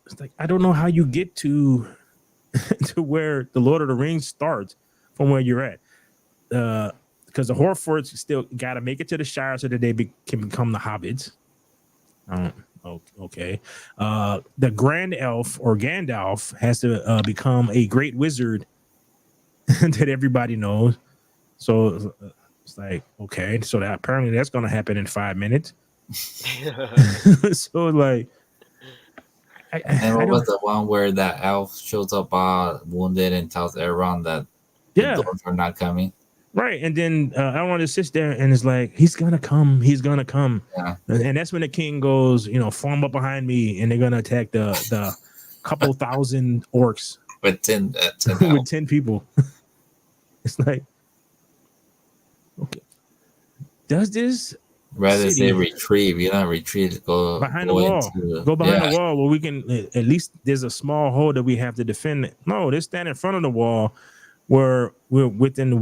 it's like, I don't know how you get to where the Lord of the Rings starts from where you're at. Because the Horfords still got to make it to the Shire so that they can become the Hobbits. Okay. The Grand Elf or Gandalf has to become a great wizard that everybody knows. So it's like, okay, so that apparently that's going to happen in 5 minutes. So like, what was the one where that elf shows up wounded and tells everyone that the dwarves are not coming? Right, and then Elrond just sits there and is like, he's gonna come. Yeah. And that's when the king goes, form up behind me, and they're gonna attack the couple thousand orcs with 10 with 10 people. It's like, okay, does this Rather say city retrieve, retreat, behind the go wall. into, Go behind yeah, the wall where we can at least there's a small hole that we have to defend. No, they stand in front of the wall where we're within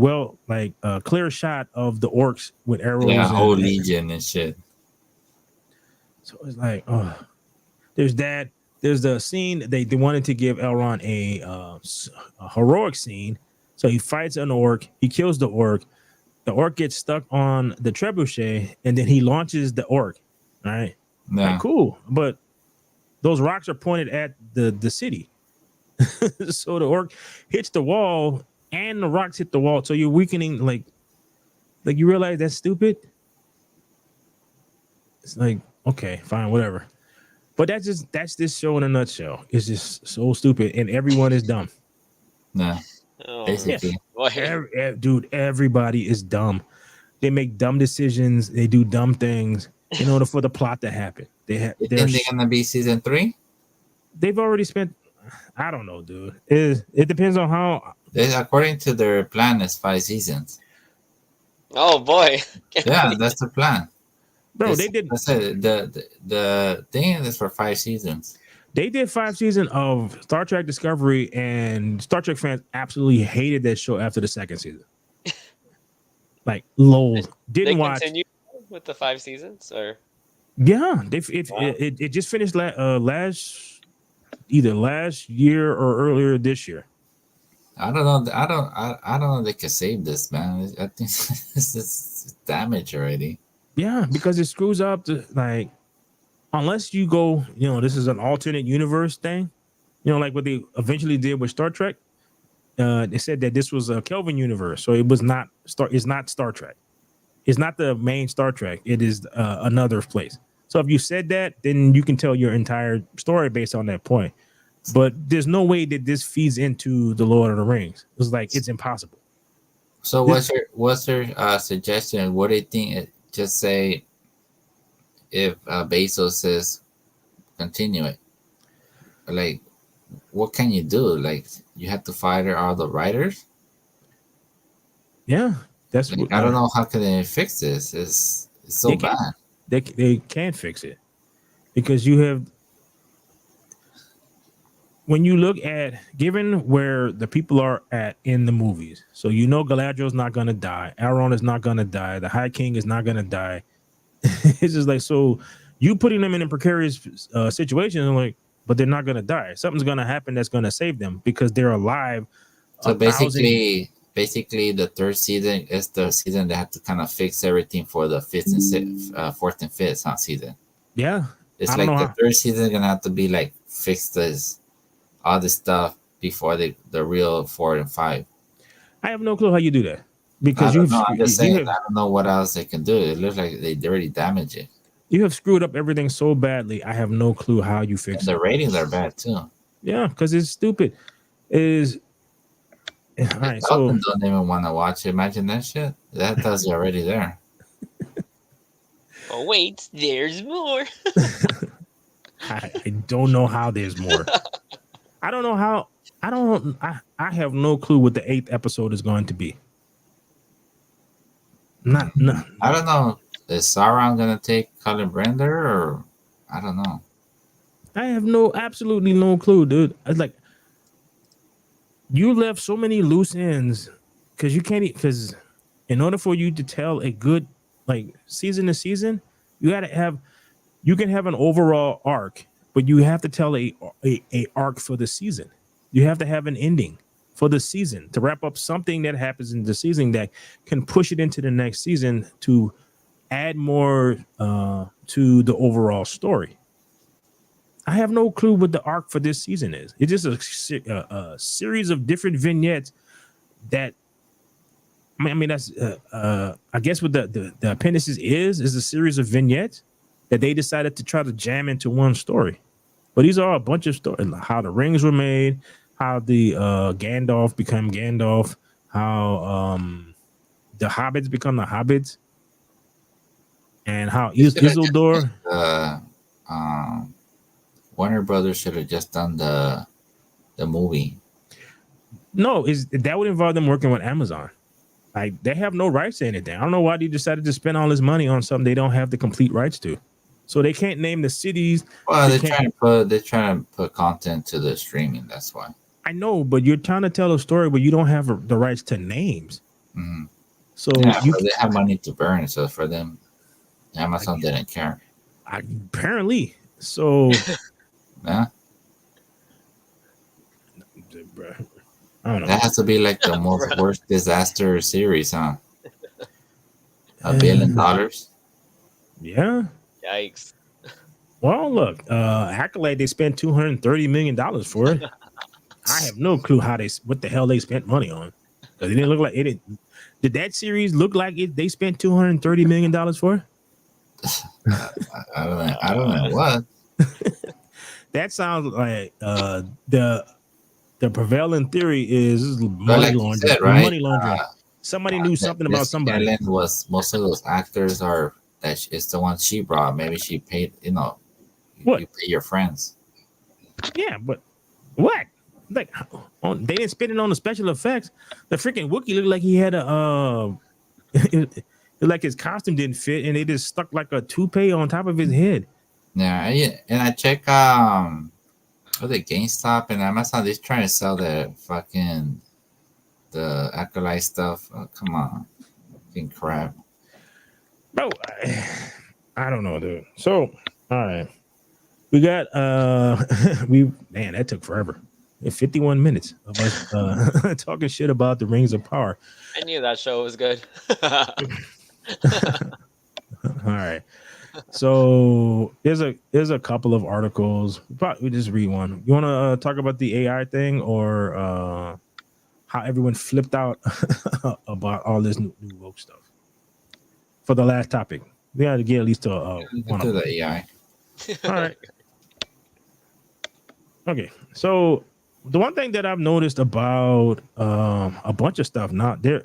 like a clear shot of the orcs with yeah, arrows whole and legion and shit. so it's like oh there's that. There's the scene they wanted to give Elrond a heroic scene. So he fights an orc, he kills the orc. The orc gets stuck on the trebuchet, and then he launches the orc. All right, like Yeah, cool, but those rocks are pointed at the city. So the orc hits the wall, and the rocks hit the wall. So you're weakening, like you realize that's stupid. It's like okay, fine, whatever. But that's this show in a nutshell. It's just so stupid, and everyone is dumb. yeah, Oh Yeah, basically. boy. dude, everybody is dumb. They make dumb decisions. They do dumb things in order for the plot to happen. You think they're gonna be season 3? They've already spent. I don't know, dude. It depends on how. According to their plan, is 5 seasons. Oh boy. Can't Yeah, believe that's the plan. Bro, they did. I said the thing is for 5 seasons. They did 5 seasons of Star Trek Discovery, and Star Trek fans absolutely hated that show after the second season. Like, lol, they didn't watch. continue with the 5 seasons or Yeah, wow. it just finished last either last year or earlier this year. I don't know. I don't know. If they can save this, man. I think it's damaged already. Yeah, because it screws up like unless you go, this is an alternate universe thing. Like what they eventually did with Star Trek. They said that this was a Kelvin universe, so it was not Star. It's not Star Trek. It's not the main Star Trek. It is another place. So if you said that, then you can tell your entire story based on that point. But there's no way that this feeds into the Lord of the Rings. It's like it's impossible. So This, what's your suggestion? What do you think? Just say if Bezos says continue it. Like, what can you do? Like, you have to fire all the writers. yeah, that's Like, I don't know how can they fix this. It's so they can't bad. they can't fix it because you have when you look at given where the people are at in the movies, so Galadriel's not gonna die, Elrond is not gonna die, the High King is not gonna die. It's just like so you putting them in a precarious situation, like, but they're not gonna die. Something's gonna happen that's gonna save them because they're alive. So 1,000. basically, the third season is the season they have to kind of fix everything for the fourth and fifth season. Yeah, I It's don't know like the how. third season is gonna have to be like fix this all this stuff before the real 4 and 5. I have no clue how you do that I because don't know. I'm just saying. you I have don't know what else they can do. It looks like they already damaged it. you have screwed up everything so badly. I have no clue how you And fix the it. ratings are bad too. Yeah, because it's stupid. Is all The right. So Dalton don't even want to watch it. Imagine that shit. That tells you already there. Oh wait, there's more. I don't know how there's more. I don't know how. I don't. I have no clue what the 8th episode is going to be. Not no. I don't know. Is Sauron gonna take Calibrander or I don't know. I have absolutely no clue, dude. It's like you left so many loose ends because you can't. Because in order for you to tell a good like season to season, you got to have. You can have an overall arc, but you have to tell a arc for the season. You have to have an ending for the season to wrap up something that happens in the season that can push it into the next season to add more to the overall story. I have no clue what the arc for this season is. It's just a series of different vignettes that I mean that's I guess what the appendices is a series of vignettes that they decided to try to jam into one story. But these are a bunch of stories: how the rings were made, how the Gandalf become Gandalf, how the hobbits become the hobbits, and how They should have just Isildur. um, Warner Brothers should have just done the movie. No, is that would involve them working with Amazon. Like they have no rights to anything. I don't know why they decided to spend all this money on something they don't have the complete rights to. So they can't name the cities. Well, They they're trying to put content to the streaming. That's why. I know, but you're trying to tell a story, but you don't have the rights to names. Mm-hmm. So yeah, you they have money to burn. So for them, Amazon didn't care. Apparently. So Yeah. I don't know. That has to be like the most worst disaster series, huh? $1 billion. Yeah. Yikes. Well, look, Accolade, they spent $230 million for it. I have no clue what the hell they spent money on. Because it didn't look like it. Did that series look like it? They spent $230 million for? I don't know what. That sounds like the prevailing theory is money like laundering. Said, right? Money laundering. Somebody knew something about somebody. Ellen was most of those actors are that it's the ones she brought. Maybe she paid. What? You pay your friends. Yeah, but what? Like they didn't spend it on the special effects. The freaking Wookiee looked like he had a like his costume didn't fit, and they just stuck like a toupee on top of his head. Yeah, and I check what the GameStop and Amazon. They're trying to sell the Acolyte stuff. Oh, come on, fucking crap. Bro, I don't know, dude. So, all right. We got man, that took forever. 51 minutes of us talking shit about the Rings of Power. I knew that show was good. All right. So there's a couple of articles. We just read one. You want to talk about the AI thing or how everyone flipped out about all this new woke stuff for the last topic? We got to get at least to one of the AI. All right. Okay. So the one thing that I've noticed about a bunch of stuff now, the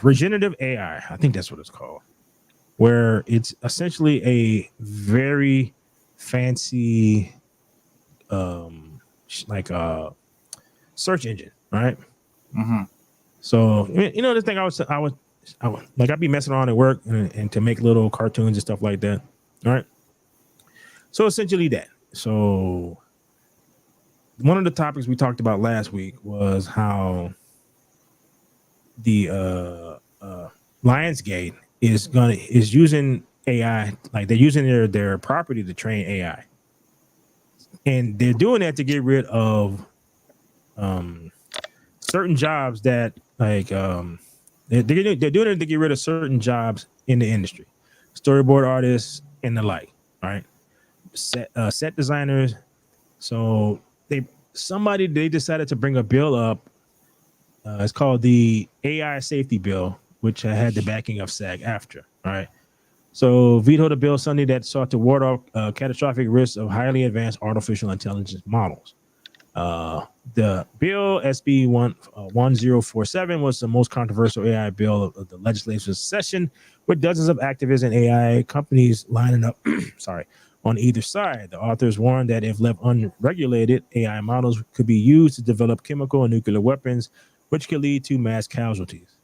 regenerative AI, I think that's what it's called, where it's essentially a very fancy like a search engine, right? Mm-hmm. So the thing I was like, I'd be messing around at work and to make little cartoons and stuff like that. All right. So essentially that. So one of the topics we talked about last week was how the Lionsgate is using AI, like they're using their property to train AI, and they're doing that to get rid of certain jobs that like they're doing it to get rid of certain jobs in the industry, storyboard artists and the like, right? Set designers. So they decided to bring a bill up. It's called the AI Safety Bill, which had the backing of SAG-AFTRA. All right. So vetoed a bill Sunday that sought to ward off catastrophic risks of highly advanced artificial intelligence models. The bill SB 1047 was the most controversial AI bill of the legislative session, with dozens of activists and AI companies lining up on either side. The authors warned that if left unregulated, AI models could be used to develop chemical and nuclear weapons, which could lead to mass casualties.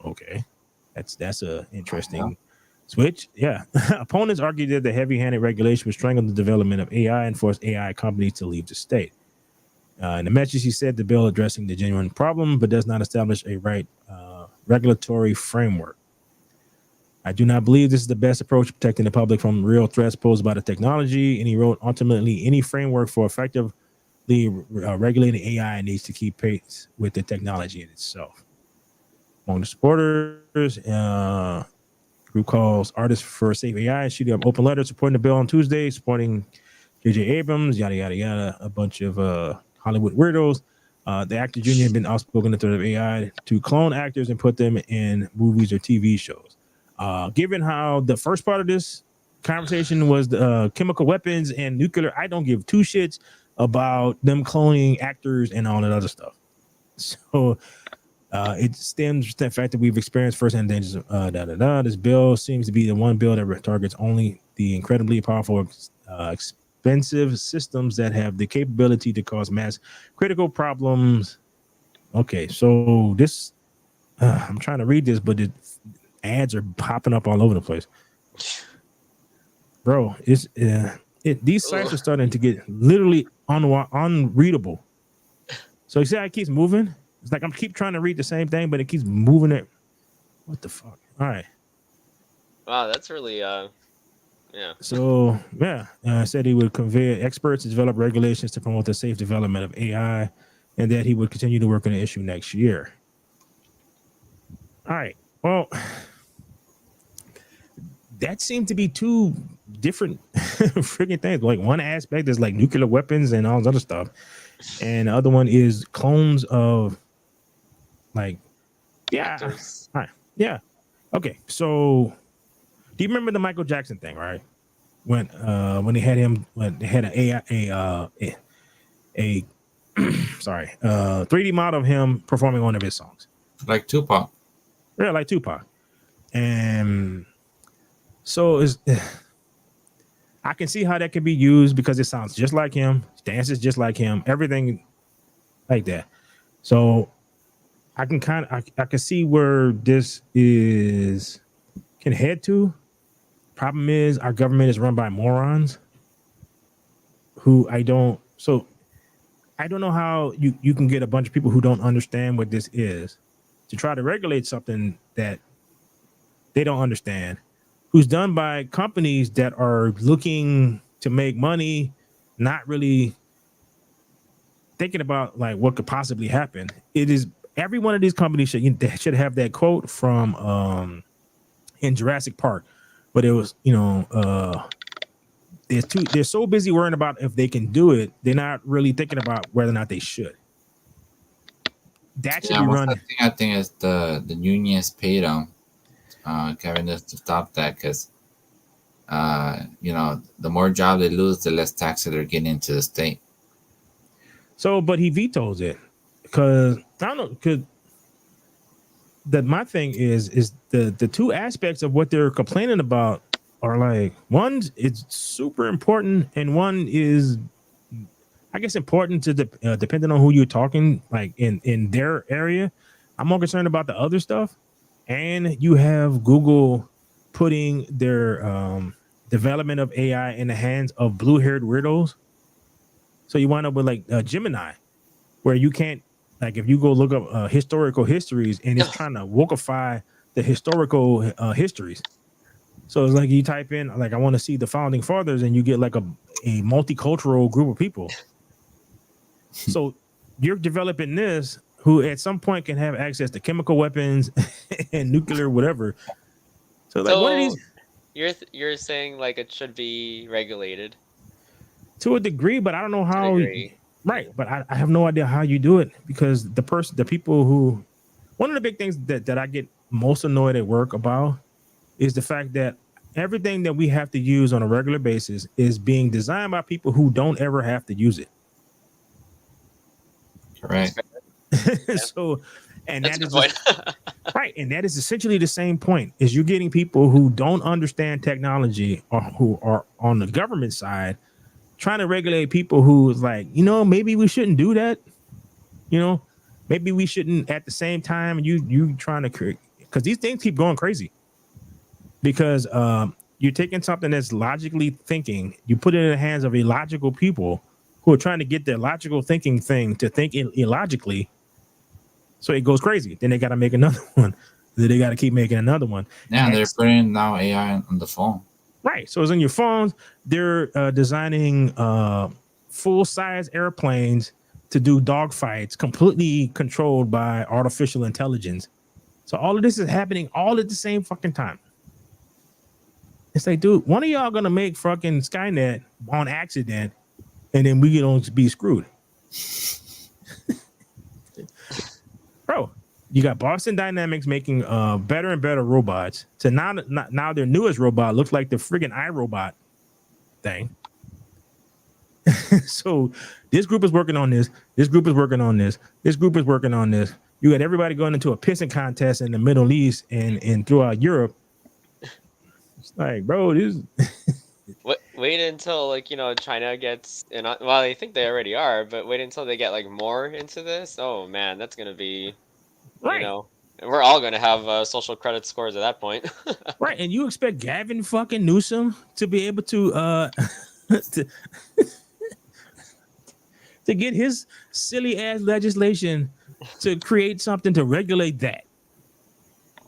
Okay, that's a interesting switch. Yeah. Opponents argued that the heavy-handed regulation would strangle the development of AI and force AI companies to leave the state. In the message, he said the bill addressing the genuine problem, but does not establish a regulatory framework. I do not believe this is the best approach to protecting the public from real threats posed by the technology. And he wrote, ultimately, any framework for effectively regulating AI needs to keep pace with the technology in itself. Among the supporters, group calls Artists for Safe AI issued an open letter supporting the bill on Tuesday, supporting J.J. Abrams, yada, yada, yada, a bunch of Hollywood weirdos. The Actors Union had been outspoken in the threat of AI to clone actors and put them in movies or TV shows. Given how the first part of this conversation was the chemical weapons and nuclear, I don't give two shits about them cloning actors and all that other stuff. So it stems from the fact that we've experienced firsthand dangers of This bill seems to be the one bill that targets only the incredibly powerful, expensive systems that have the capability to cause mass critical problems Okay, so this I'm trying to read this, but the ads are popping up all over the place, bro. These Ooh. sites are starting to get literally unreadable. So you see how it keeps moving? It's like I'm keep trying to read the same thing, but it keeps moving it. What the fuck? All right. Wow, that's really yeah. So yeah, said he would convey experts to develop regulations to promote the safe development of AI, and that he would continue to work on the issue next year. All right. Well, that seemed to be two different freaking things. Like one aspect is like nuclear weapons and all this other stuff, and the other one is clones of like yeah, Actors. all right, yeah. Okay, so do you remember the Michael Jackson thing, right? When they had him when they had an a sorry 3D model of him performing one of his songs. Like Tupac. Yeah, like Tupac. And so is I can see how that can be used because it sounds just like him, dances just like him, everything like that. So I can I can see where this is can head to. Problem is our government is run by morons who I don't know how you can get a bunch of people who don't understand what this is to try to regulate something that they don't understand, who's done by companies that are looking to make money, not really thinking about like what could possibly happen. It is every one of these companies should have that quote from in Jurassic Park, but it was they're so busy worrying about if they can do it, they're not really thinking about whether or not they should. That should Yeah, be what's the run. thing? I think is the unions paid them, Kevin, just to stop that because the more jobs they lose, the less taxes they're getting into the state. So, but he vetoes it because I don't know. Because my thing is the two aspects of what they're complaining about are like one, it's super important, and one is, I guess, important to depending on who you're talking. Like in their area, I'm more concerned about the other stuff. And you have Google putting their development of AI in the hands of blue-haired weirdos. So you wind up with like Gemini, where you can't like if you go look up historical histories and it's trying to wokeify the historical histories. So it's like you type in like I want to see the founding fathers and you get like a multicultural group of people. So you're developing this who at some point can have access to chemical weapons and nuclear whatever. So like one of So these you're saying like it should be regulated to a degree, but I don't know to a how. degree. Right, but I have no idea how you do it because the people who, one of the big things that I get most annoyed at work about is the fact that everything that we have to use on a regular basis is being designed by people who don't ever have to use it. Correct. Yeah. So, and That's a that good is point. right, and that is essentially the same point. Is you're getting people who don't understand technology or who are on the government side trying to regulate people who's like, maybe we shouldn't do that. You know, maybe we shouldn't at the same time you trying to create because these things keep going crazy because you're taking something that's logically thinking, you put it in the hands of illogical people who are trying to get their logical thinking thing to think illogically. So it goes crazy. Then they got to make another one. Then they got to keep making another one. Yeah, they're putting now AI on the phone. Right. So it's on your phones. They're designing full-size airplanes to do dogfights completely controlled by artificial intelligence. So all of this is happening all at the same fucking time. It's like, dude, one of y'all gonna make fucking Skynet on accident, and then we don't be screwed. Bro, you got Boston Dynamics making better and better robots. So now their newest robot looks like the friggin' iRobot thing. So this group is working on this. This group is working on this. This group is working on this. You got everybody going into a pissing contest in the Middle East and throughout Europe. It's like, bro, this. wait until like China gets in. Well, I think they already are, but wait until they get like more into this. Oh man, that's gonna be you Right. know, and we're all gonna have social credit scores at that point. Right. And you expect Gavin fucking Newsome to be able to to, to get his silly ass legislation to create something to regulate that.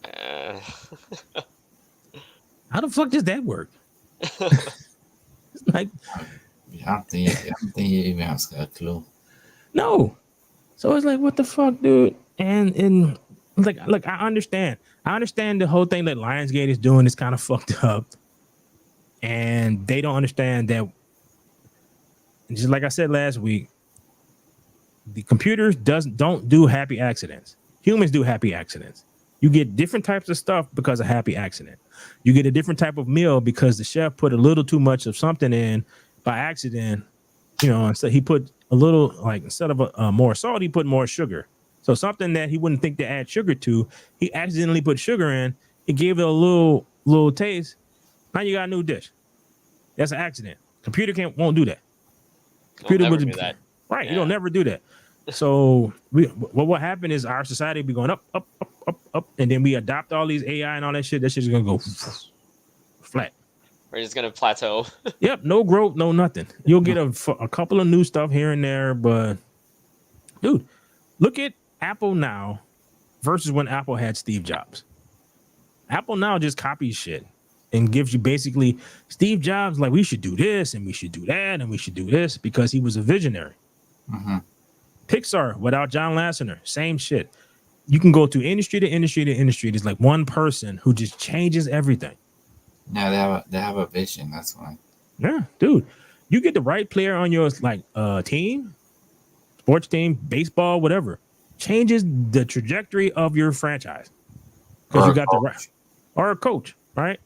Uh, How the fuck does that work? It's like, I don't think he even has a clue. no. So it's like, what the fuck, dude? And like I understand. I understand the whole thing that Lionsgate is doing is kind of fucked up. And they don't understand that, just like I said last week, the computers don't do happy accidents. Humans do happy accidents. You get different types of stuff because of happy accident. You get a different type of meal because the chef put a little too much of something in by accident. Instead he put a little, like, instead of more salt, he put more sugar. So something that he wouldn't think to add sugar to, he accidentally put sugar in. It gave it a little taste. Now you got a new dish. That's an accident. Computer won't do that. I'll Computer never would do that. right. Yeah. You don't never do that. So what happened is our society be going up, up, up, up, up, and then we adopt all these AI and all that shit. That shit's gonna go flat. We're just gonna plateau. Yep, no growth, no nothing. You'll get a couple of new stuff here and there, but dude, look at Apple now versus when Apple had Steve Jobs. Apple now just copies shit and gives you basically Steve Jobs like, we should do this and we should do that and we should do this because he was a visionary. Mm-hmm. Pixar without John Lasseter, same shit. You can go to industry to industry to industry. There's like one person who just changes everything. Yeah, they have a vision. That's why. Yeah, dude, you get the right player on your team, sports team, baseball, whatever, changes the trajectory of your franchise because you got the right, or a coach, right?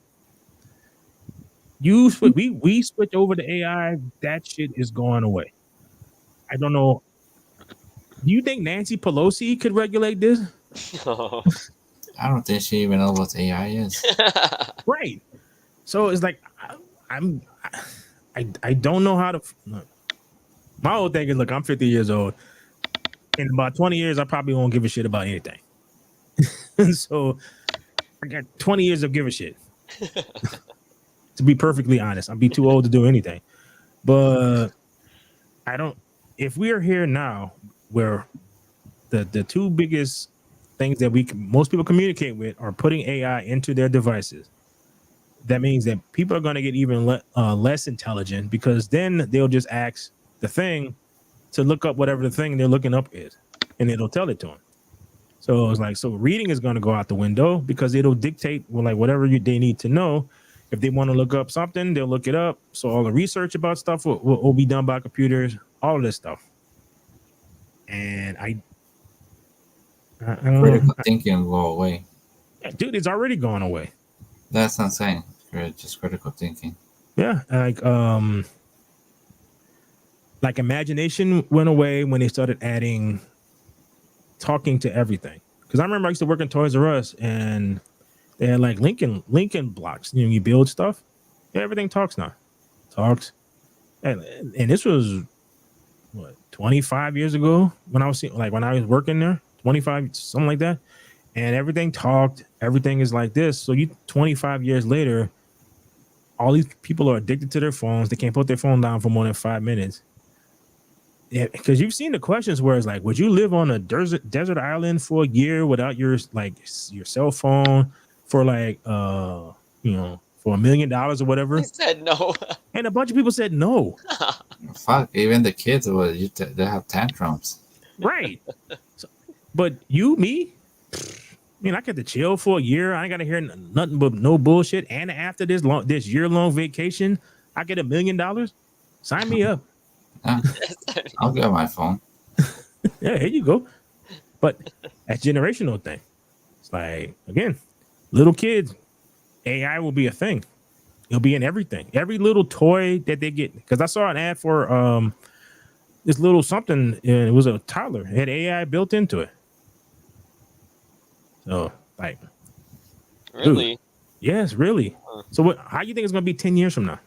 We switch over to AI. That shit is going away. I don't know. Do you think Nancy Pelosi could regulate this? I don't think she even knows what AI is. Right. So it's like I don't know how to. My whole thing is, look, I'm 50 years old. In about 20 years, I probably won't give a shit about anything. So I got 20 years of give a shit. To be perfectly honest, I'd be too old to do anything. But I don't. If we are here now, where the two biggest things that most people communicate with are putting AI into their devices, that means that people are going to get even less intelligent, because then they'll just ask the thing to look up whatever the thing they're looking up is, and it'll tell it to them. So it's like, so reading is going to go out the window because it'll dictate whatever they need to know. If they want to look up something, they'll look it up. So all the research about stuff will be done by computers, all of this stuff. And I don't Critical know. thinking will go away. Dude, it's already gone away. That's what I'm saying. Just critical thinking. Yeah, like imagination went away when they started adding talking to everything. Because I remember I used to work in Toys R Us, and they had like Lincoln blocks. You build stuff. Yeah, everything talks now. Talks. And this was what, 25 years ago when I was working there, 25, something like that. And everything talked. Everything is like this. So 25 years later, all these people are addicted to their phones. They can't put their phone down for more than 5 minutes. Yeah, because you've seen the questions where it's like, would you live on a desert island for a year without your cell phone for for $1 million or whatever? He said no. And a bunch of people said no. Fuck, even the kids they have tantrums. Right. But me, I get to chill for a year. I ain't got to hear nothing but no bullshit. And after this year-long vacation, I get $1 million. Sign me up. I'll get my phone. Yeah, here you go. But that's generational thing. It's like, again, little kids, AI will be a thing. It'll be in everything. Every little toy that they get. Because I saw an ad for this little something, and it was a toddler. It had AI built into it. So, like, really? Dude, yes, really. So how do you think it's going to be 10 years from now?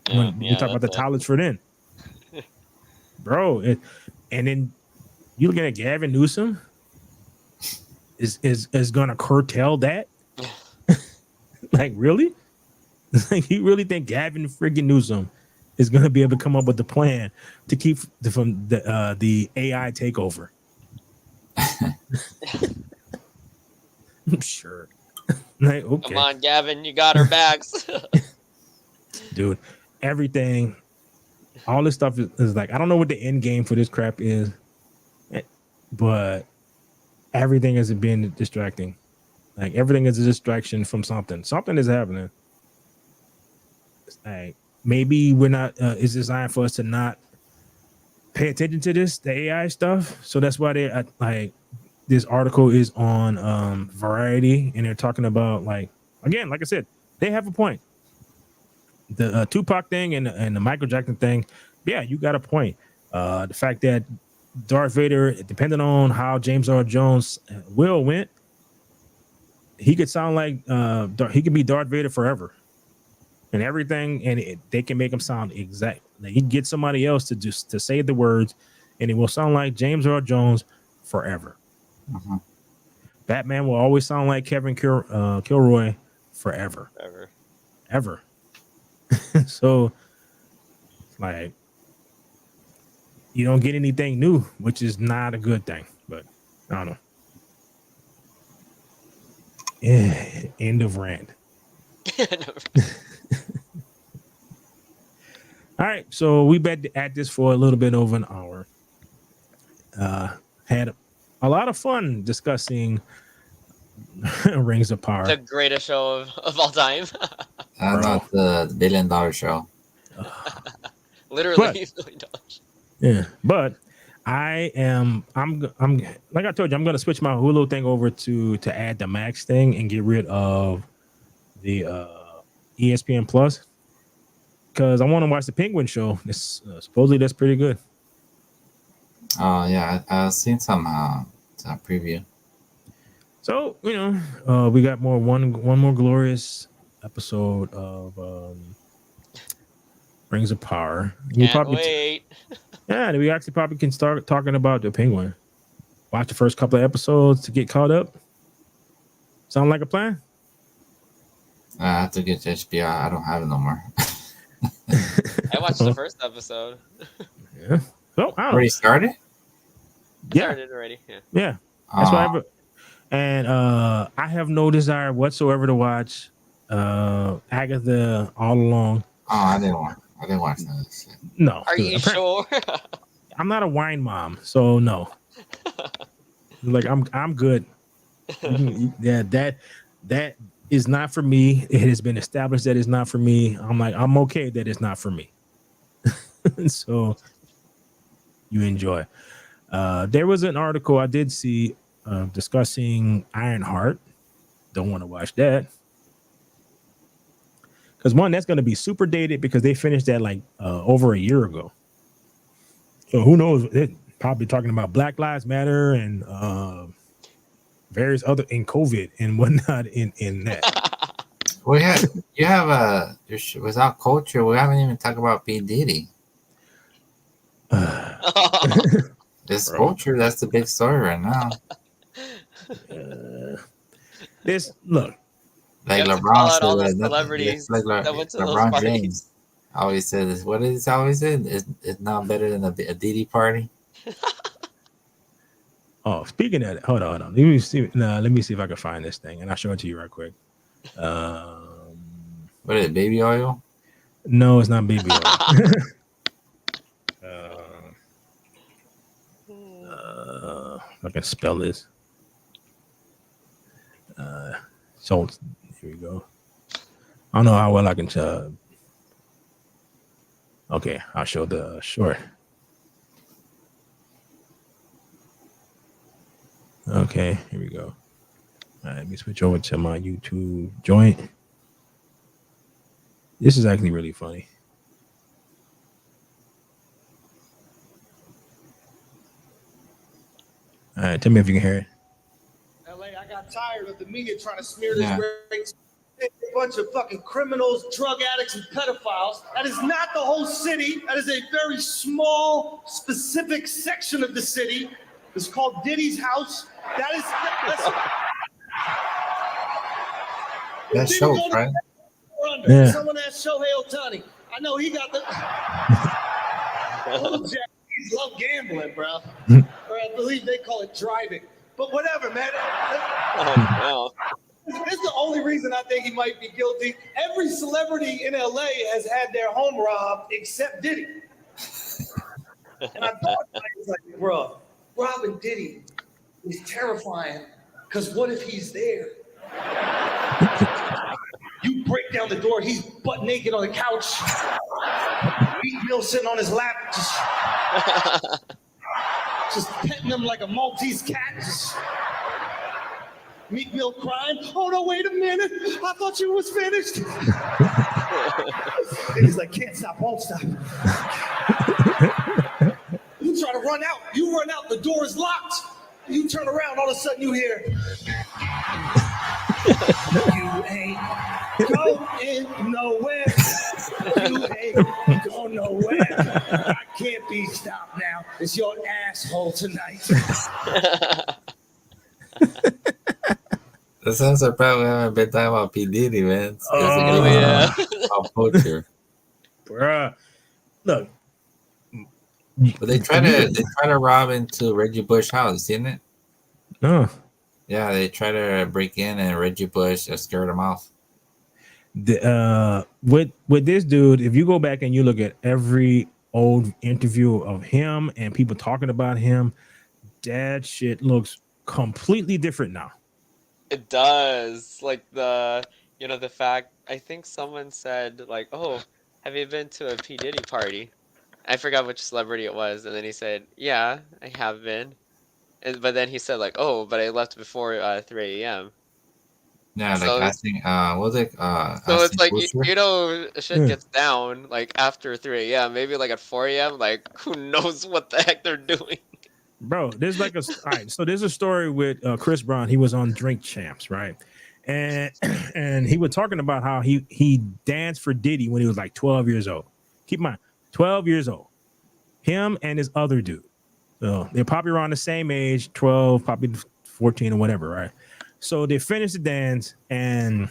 when we talk about the toilets for then, bro. And then you looking at Gavin Newsom is going to curtail that? Like, really? Like, you really think Gavin freaking Newsom is going to be able to come up with the plan to keep from the AI takeover? I'm sure. Like, okay. Come on, Gavin, you got our backs. Dude, everything, all this stuff is like, I don't know what the end game for this crap is, but everything is being distracting. Like, everything is a distraction from something. Something is happening. It's like, maybe we're not, it's designed for us to not pay attention to this, the AI stuff. So that's why they like, this article is on Variety, and they're talking about, like, again, like I said, they have a point. The Tupac thing and the Michael Jackson thing, yeah, you got a point. The fact that Darth Vader, depending on how James Earl Jones' will went, he could sound like he could be Darth Vader forever, and everything, and they can make him sound exact. Like, he can get somebody else to say the words, and it will sound like James Earl Jones forever. Uh-huh. Batman will always sound like Kevin Kilroy forever. Ever. So, like, you don't get anything new, which is not a good thing. But I don't know. Yeah, end of rant. All right, so we've been at this for a little bit over an hour. Had a lot of fun discussing Rings of Power. The greatest show of all time. Not the $1 billion show. Literally $1 billion. Yeah, but I'm like I told you, I'm gonna switch my Hulu thing over to add the Max thing and get rid of the ESPN Plus, because I want to watch the Penguin show. It's supposedly that's pretty good. Oh yeah, I've seen some preview. So, you know, we got one more glorious episode of Rings of Power. Can't wait. Yeah, we actually probably can start talking about the Penguin. Watch the first couple of episodes to get caught up. Sound like a plan? I have to get to HBO. I don't have it no more. I watched the first episode. Yeah. So, I don't already started? Yeah. Started already. Yeah. Yeah. That's why I have no desire whatsoever to watch Agatha all along. Oh, I didn't watch none of this shit. No. Are you sure? I'm not a wine mom, so no. Like, I'm good. Yeah, that is not for me. It has been established that it's not for me. I'm okay that it's not for me. So you enjoy. There was an article I did see discussing Ironheart. Don't want to watch that. Because one, that's going to be super dated because they finished that like over a year ago. So who knows? They're probably talking about Black Lives Matter and various other in COVID and whatnot in that. Well, yeah, you have without culture. We haven't even talked about P. Diddy. This culture, that's the big story right now. This look. Like LeBron said, all the celebrities like LeBron James always says, what is it always said? It's not better than a Diddy party. Oh, speaking of that, hold on. Let me see if I can find this thing, and I'll show it to you right quick. What is it, baby oil? No, it's not baby oil. I can spell this. So here we go. I don't know how well I can tell. Okay, I'll show the short. Okay, here we go. All right, let me switch over to my YouTube joint. This is actually really funny. All right, tell me if you can hear it. LA, I got tired of the media trying to smear this great bunch of fucking criminals, drug addicts, and pedophiles. That is not the whole city. That is a very small, specific section of the city. It's called Diddy's house. That is. That show, right? Yeah. Someone asked Shohei Ohtani. I know he got the. Blue Jays love gambling, bro. Or I believe they call it driving. But whatever, man. Oh, no. This is the only reason I think he might be guilty. Every celebrity in LA has had their home robbed except Diddy. And I thought, I was like, bro, robbing Diddy is terrifying because what if he's there? You break down the door, he's butt naked on the couch. Meat Mill sitting on his lap, just petting him like a Maltese cat. Meat Mill crying. Oh no, wait a minute. I thought you was finished. And he's like, can't stop, won't stop. You try to run out. You run out, the door is locked. You turn around, all of a sudden you hear. You ain't going nowhere. You ain't going nowhere. I can't be stopped now. It's your asshole tonight. That sounds surprised we haven't been talking about P. Diddy, man. Oh, yeah. About poacher. Bruh. Look. But they try to rob into Reggie Bush's house, seen it? No. Yeah, they try to break in and Reggie Bush scared them off. With this dude, if you go back and you look at every old interview of him and people talking about him, that shit looks completely different now. It does. Like the fact, I think someone said like, oh, have you been to a P. Diddy party? I forgot which celebrity it was. And then he said, yeah, I have been. But then he said like, oh, but I left before 3 a.m. Yeah, like So- asking, what was it? So it's like, Kutcher? shit Yeah. gets down like after 3 a.m. Maybe like at 4 a.m. Like who knows what the heck they're doing. Bro, there's like all right, so there's a story with Chris Brown. He was on Drink Champs, right? And he was talking about how he danced for Diddy when he was like 12 years old. Keep in mind, 12 years old. Him and his other dude. So they're probably around the same age, 12, probably 14 or whatever, right? So they finished the dance, and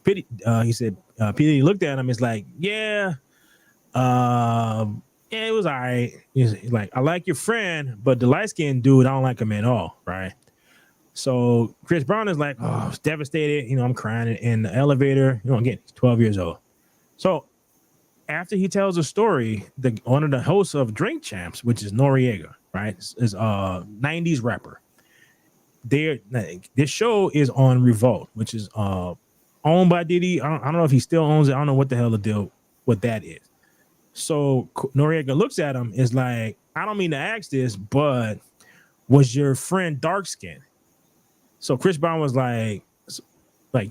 he said, P. looked at him, it's like, yeah, it was all right. He's like, I like your friend, but the light-skinned dude, I don't like him at all, right? So Chris Brown is like, oh, I was devastated. I'm crying in the elevator. Again, he's 12 years old. So after he tells the story, one of the hosts of Drink Champs, which is Noriega, right, is a 90s rapper. This show is on Revolt, which is owned by Diddy. I don't know if he still owns it. I don't know what the hell the deal what that is. So Noriega looks at him, is like, I don't mean to ask this, but was your friend dark skinned? So Chris Brown was like,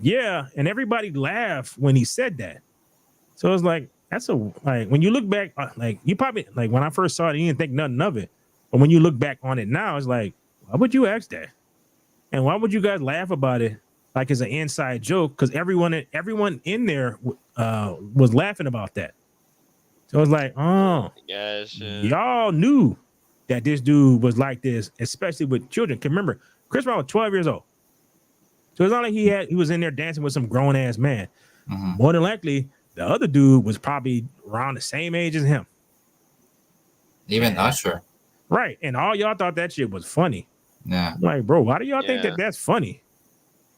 yeah, and everybody laughed when he said that. So it was like, when you look back, like you probably like when I first saw it, you didn't think nothing of it, but when you look back on it now, it's like, why would you ask that? And why would you guys laugh about it like it's an inside joke? Because everyone in there was laughing about that. So it's like, oh, Yes. y'all knew that this dude was like this, especially with children. Can remember, Chris Brown was 12 years old. So it's not like he was in there dancing with some grown ass man. Mm-hmm. More than likely, the other dude was probably around the same age as him. Even Usher. Right. And all y'all thought that shit was funny. Yeah. Like, bro, why do y'all think that that's funny?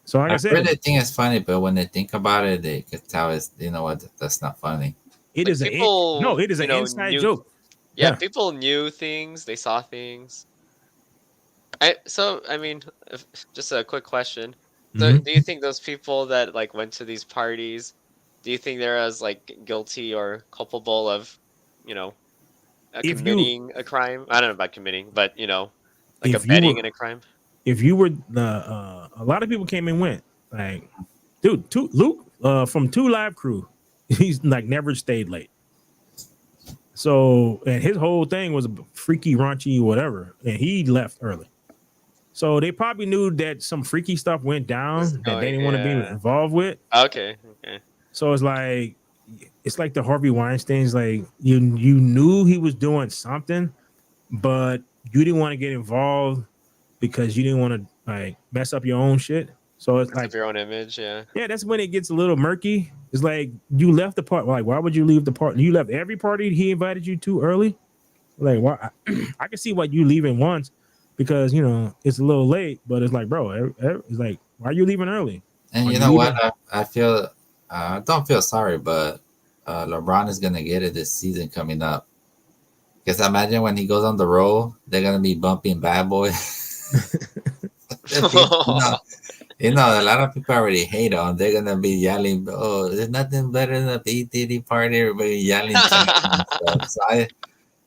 So like I said, really think it's funny, but when they think about it, they could tell it's, what, that's not funny. It Like is people, it is an inside knew- joke. Yeah, Yeah. people knew things, they saw things. Just a quick question. So Mhm. do you think those people that like went to these parties, do you think they're as like guilty or culpable of, committing a crime? I don't know about committing, but like If you abetting were- in a crime. If you were a lot of people came and went. Like, dude, Luke from 2 Live Crew, he's like never stayed late. So, and his whole thing was freaky, raunchy, whatever, and he left early. So they probably knew that some freaky stuff went Was down that they going, didn't want to be yeah. involved with. Okay. So it's like the Harvey Weinstein's. Like you knew he was doing something, but you didn't want to get involved because you didn't want to like mess up your own shit. So it's Mess like, up your own image, yeah. yeah, that's when it gets a little murky. It's like you left the part. Like, why would you leave the party? You left every party he invited you to early. Like, why? I can see why you leaving once because it's a little late. But it's like, bro, it's like, why are you leaving early? And Are you you know what? leaving? I feel I don't feel sorry, but LeBron is gonna get it this season coming up. Because imagine when he goes on the road, they're gonna be bumping Bad Boy. A lot of people already hate on. They're gonna be yelling, "Oh, there's nothing better than a P Diddy party." Everybody yelling and stuff. So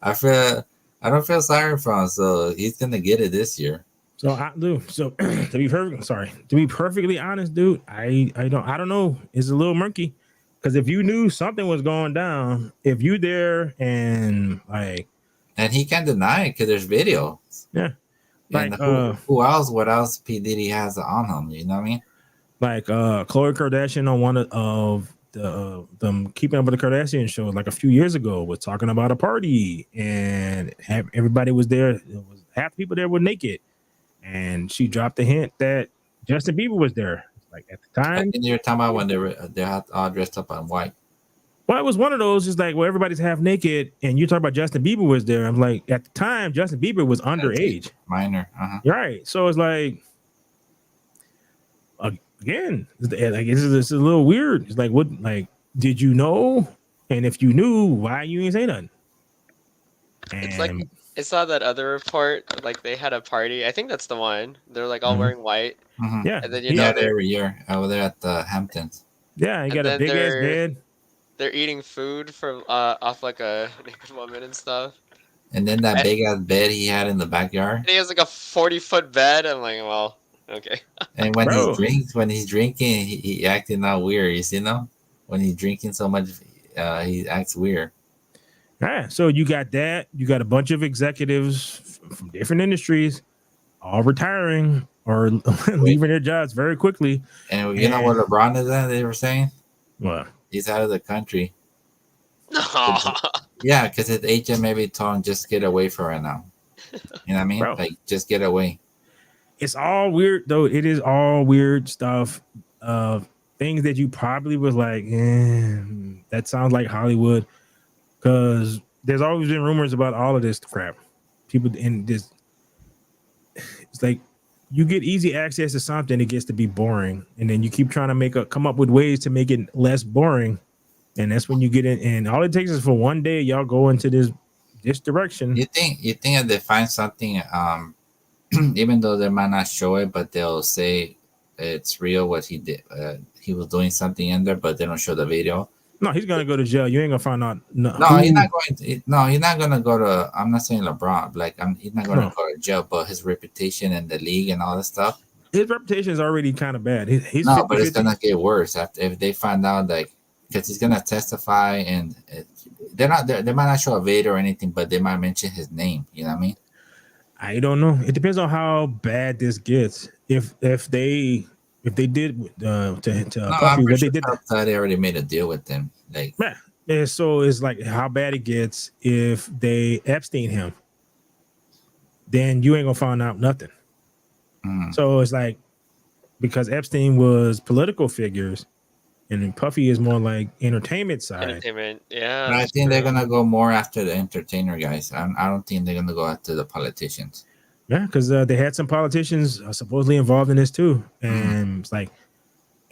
I feel I don't feel sorry for him. So he's gonna get it this year. So I do. So to be perfectly honest, dude, I don't know. It's a little murky because if you knew something was going down, if you there and like, And he can't deny it because there's video. yeah, And like who else? What else P Diddy has on him? You know what I mean? like Khloe Kardashian on one of the them Keeping Up with the Kardashian shows like a few years ago was talking about a party and everybody was there. It was half the people there were naked, and she dropped a hint that Justin Bieber was there. Like at the I time, think you're talking about when they're all dressed up in white. well, it was one of those. It's like, well, everybody's half naked, and you talk about Justin Bieber was there. I'm like, at the time, Justin Bieber was underage. Minor. Right. So it's like, again, like it's a little weird. It's like, what? Like, did you know? And if you knew, why you ain't say nothing? It's like And I saw that other report, like they had a party. I think that's the one. They're like all Mhm. wearing white, yeah, and then Yeah, they're every year over there at the Hamptons. yeah, you and got a then big ass bed. they're eating food from off like a naked woman and stuff. And then that And big ass bed he had in the backyard. he has like a 40-foot bed. I'm like, well, okay. And when Bro. he's drinking, he acting out weird. You see, no? When he's drinking so much, he acts weird. Yeah, so you got that. You got a bunch of executives from different industries all retiring or leaving their jobs very quickly. And you know what LeBron is at? They were saying Well, he's out of the country. No. Yeah, because his agent maybe told him just get away for right now. You know what I mean? Bro. Like just get away. it's all weird though. It is all weird stuff. Things that you probably was like, that sounds like Hollywood. Because there's always been rumors about all of this crap. People in this, it's like you get easy access to something, it gets to be boring, and then you keep trying to come up with ways to make it less boring, and that's when you get in. And all it takes is for one day y'all go into this direction. You think if they find something, even though they might not show it, but they'll say it's real what he did. He was doing something in there, but they don't show the video. No, he's gonna go to jail. You ain't gonna find out. No, he's not going to. No, he's not gonna go to. I'm not saying LeBron. Like, he's not gonna go to jail. But his reputation in the league and all that stuff. His reputation is already kind of bad. He's no, but it's 50-50. gonna get worse after if they find out, like, because he's gonna testify and they might not show a video or anything, but they might mention his name. You know what I mean? I don't know. It depends on how bad this gets. If they did to Puffy, what they did. They already made a deal with them. Like, yeah. And so it's like how bad it gets if they Epstein him. Then you ain't gonna find out nothing. So it's like because Epstein was political figures, and then Puffy is more like entertainment side. Entertainment, yeah. But I think they're gonna go more after the entertainer guys. I don't think they're gonna go after the politicians. Yeah, because they had some politicians supposedly involved in this too, and it's like,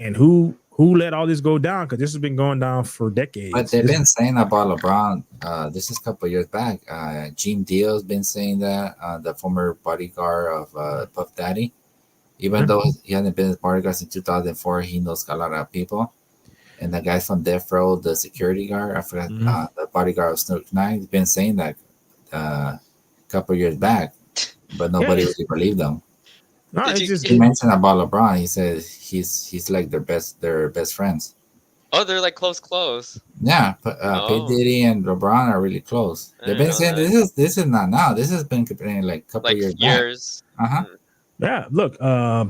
and who let all this go down? Because this has been going down for decades. But they've been saying about LeBron. This is a couple of years back. Gene Deal's been saying that the former bodyguard of Puff Daddy, even though he hasn't been his bodyguard since 2004, he knows a lot of people. And the guy from Death Row, the security guard, I forgot the bodyguard of Snoop Dogg, he's been saying that a couple of years back. But nobody really believed them. No, he mentioned about LeBron. He said he's like their best friends. Oh, they're like close. Yeah, P Diddy and LeBron are really close. They've been saying this is not now. This has been like a couple like years. Years. Back. Yeah, look,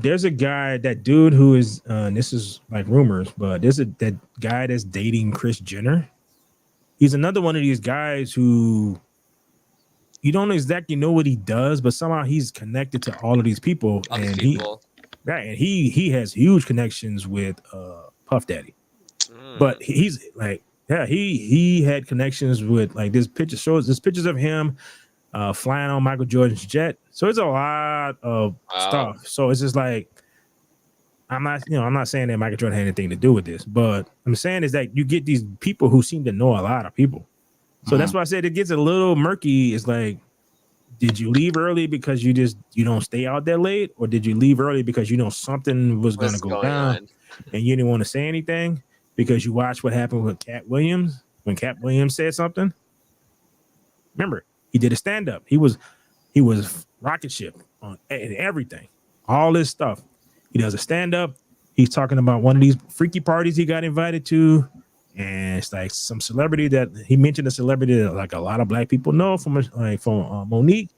there's a guy, that dude who is, and this is like rumors, but there's that guy that's dating Kris Jenner. He's another one of these guys who you don't exactly know what he does, but somehow he's connected to all of these people, All these and people. he has huge connections with Puff Daddy. But Mm. he's like, yeah, he had connections with, like, there's pictures of him flying on Michael Jordan's jet. So it's a lot of Wow. stuff. So it's just like, I'm not saying that Michael Jordan had anything to do with this, but I'm saying is that you get these people who seem to know a lot of people. So that's why I said it gets a little murky. It's like, did you leave early because you don't stay out that late, or did you leave early because you know something was going to What's go going down on? and you didn't want to say anything because you watched what happened with Cat Williams when Cat Williams said something? Remember, he did a stand up. He was rocket ship on and everything, all this stuff. He does a stand up. He's talking about one of these freaky parties he got invited to, and it's like some celebrity that he mentioned, a celebrity that like a lot of black people know from Monique.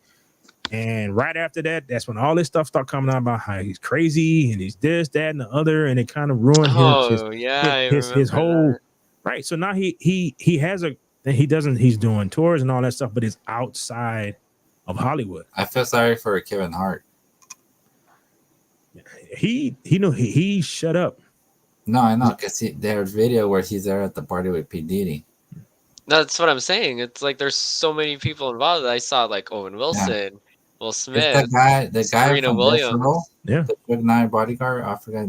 And right after that, that's when all this stuff started coming out about how he's crazy and he's this, that, and the other, and it kind of ruined Oh yeah, I his remember whole that. right. So now he has a he doesn't he's doing tours and all that stuff, but it's outside of Hollywood. I feel sorry for Kevin Hart. He shut up. No, I know, because there's video where he's there at the party with P. Diddy. That's what I'm saying. It's like there's so many people involved. I saw like Owen Yeah. Wilson, Will It's Smith, the guy Serena from Death Row, Williams. Yeah. the Big Nine bodyguard. I forgot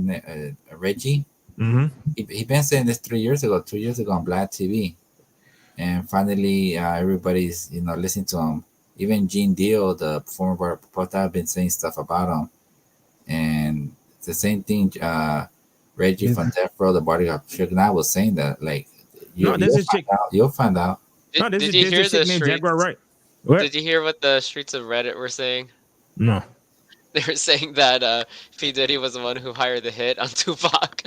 Reggie. Mm-hmm. He been saying this 2 years ago on Black TV, and finally everybody's listening to him. Even Gene Deal, the former reporter, have been saying stuff about him, and it's the same thing. Reggie from Death Row, the bodyguard, Suge Knight was saying that like No, there's this chick. you'll find out. No, Did you there's hear this chick the named Jaguar streets? Wright. What? Did you hear what the streets of Reddit were saying? No. They were saying that P Diddy was the one who hired the hit on Tupac.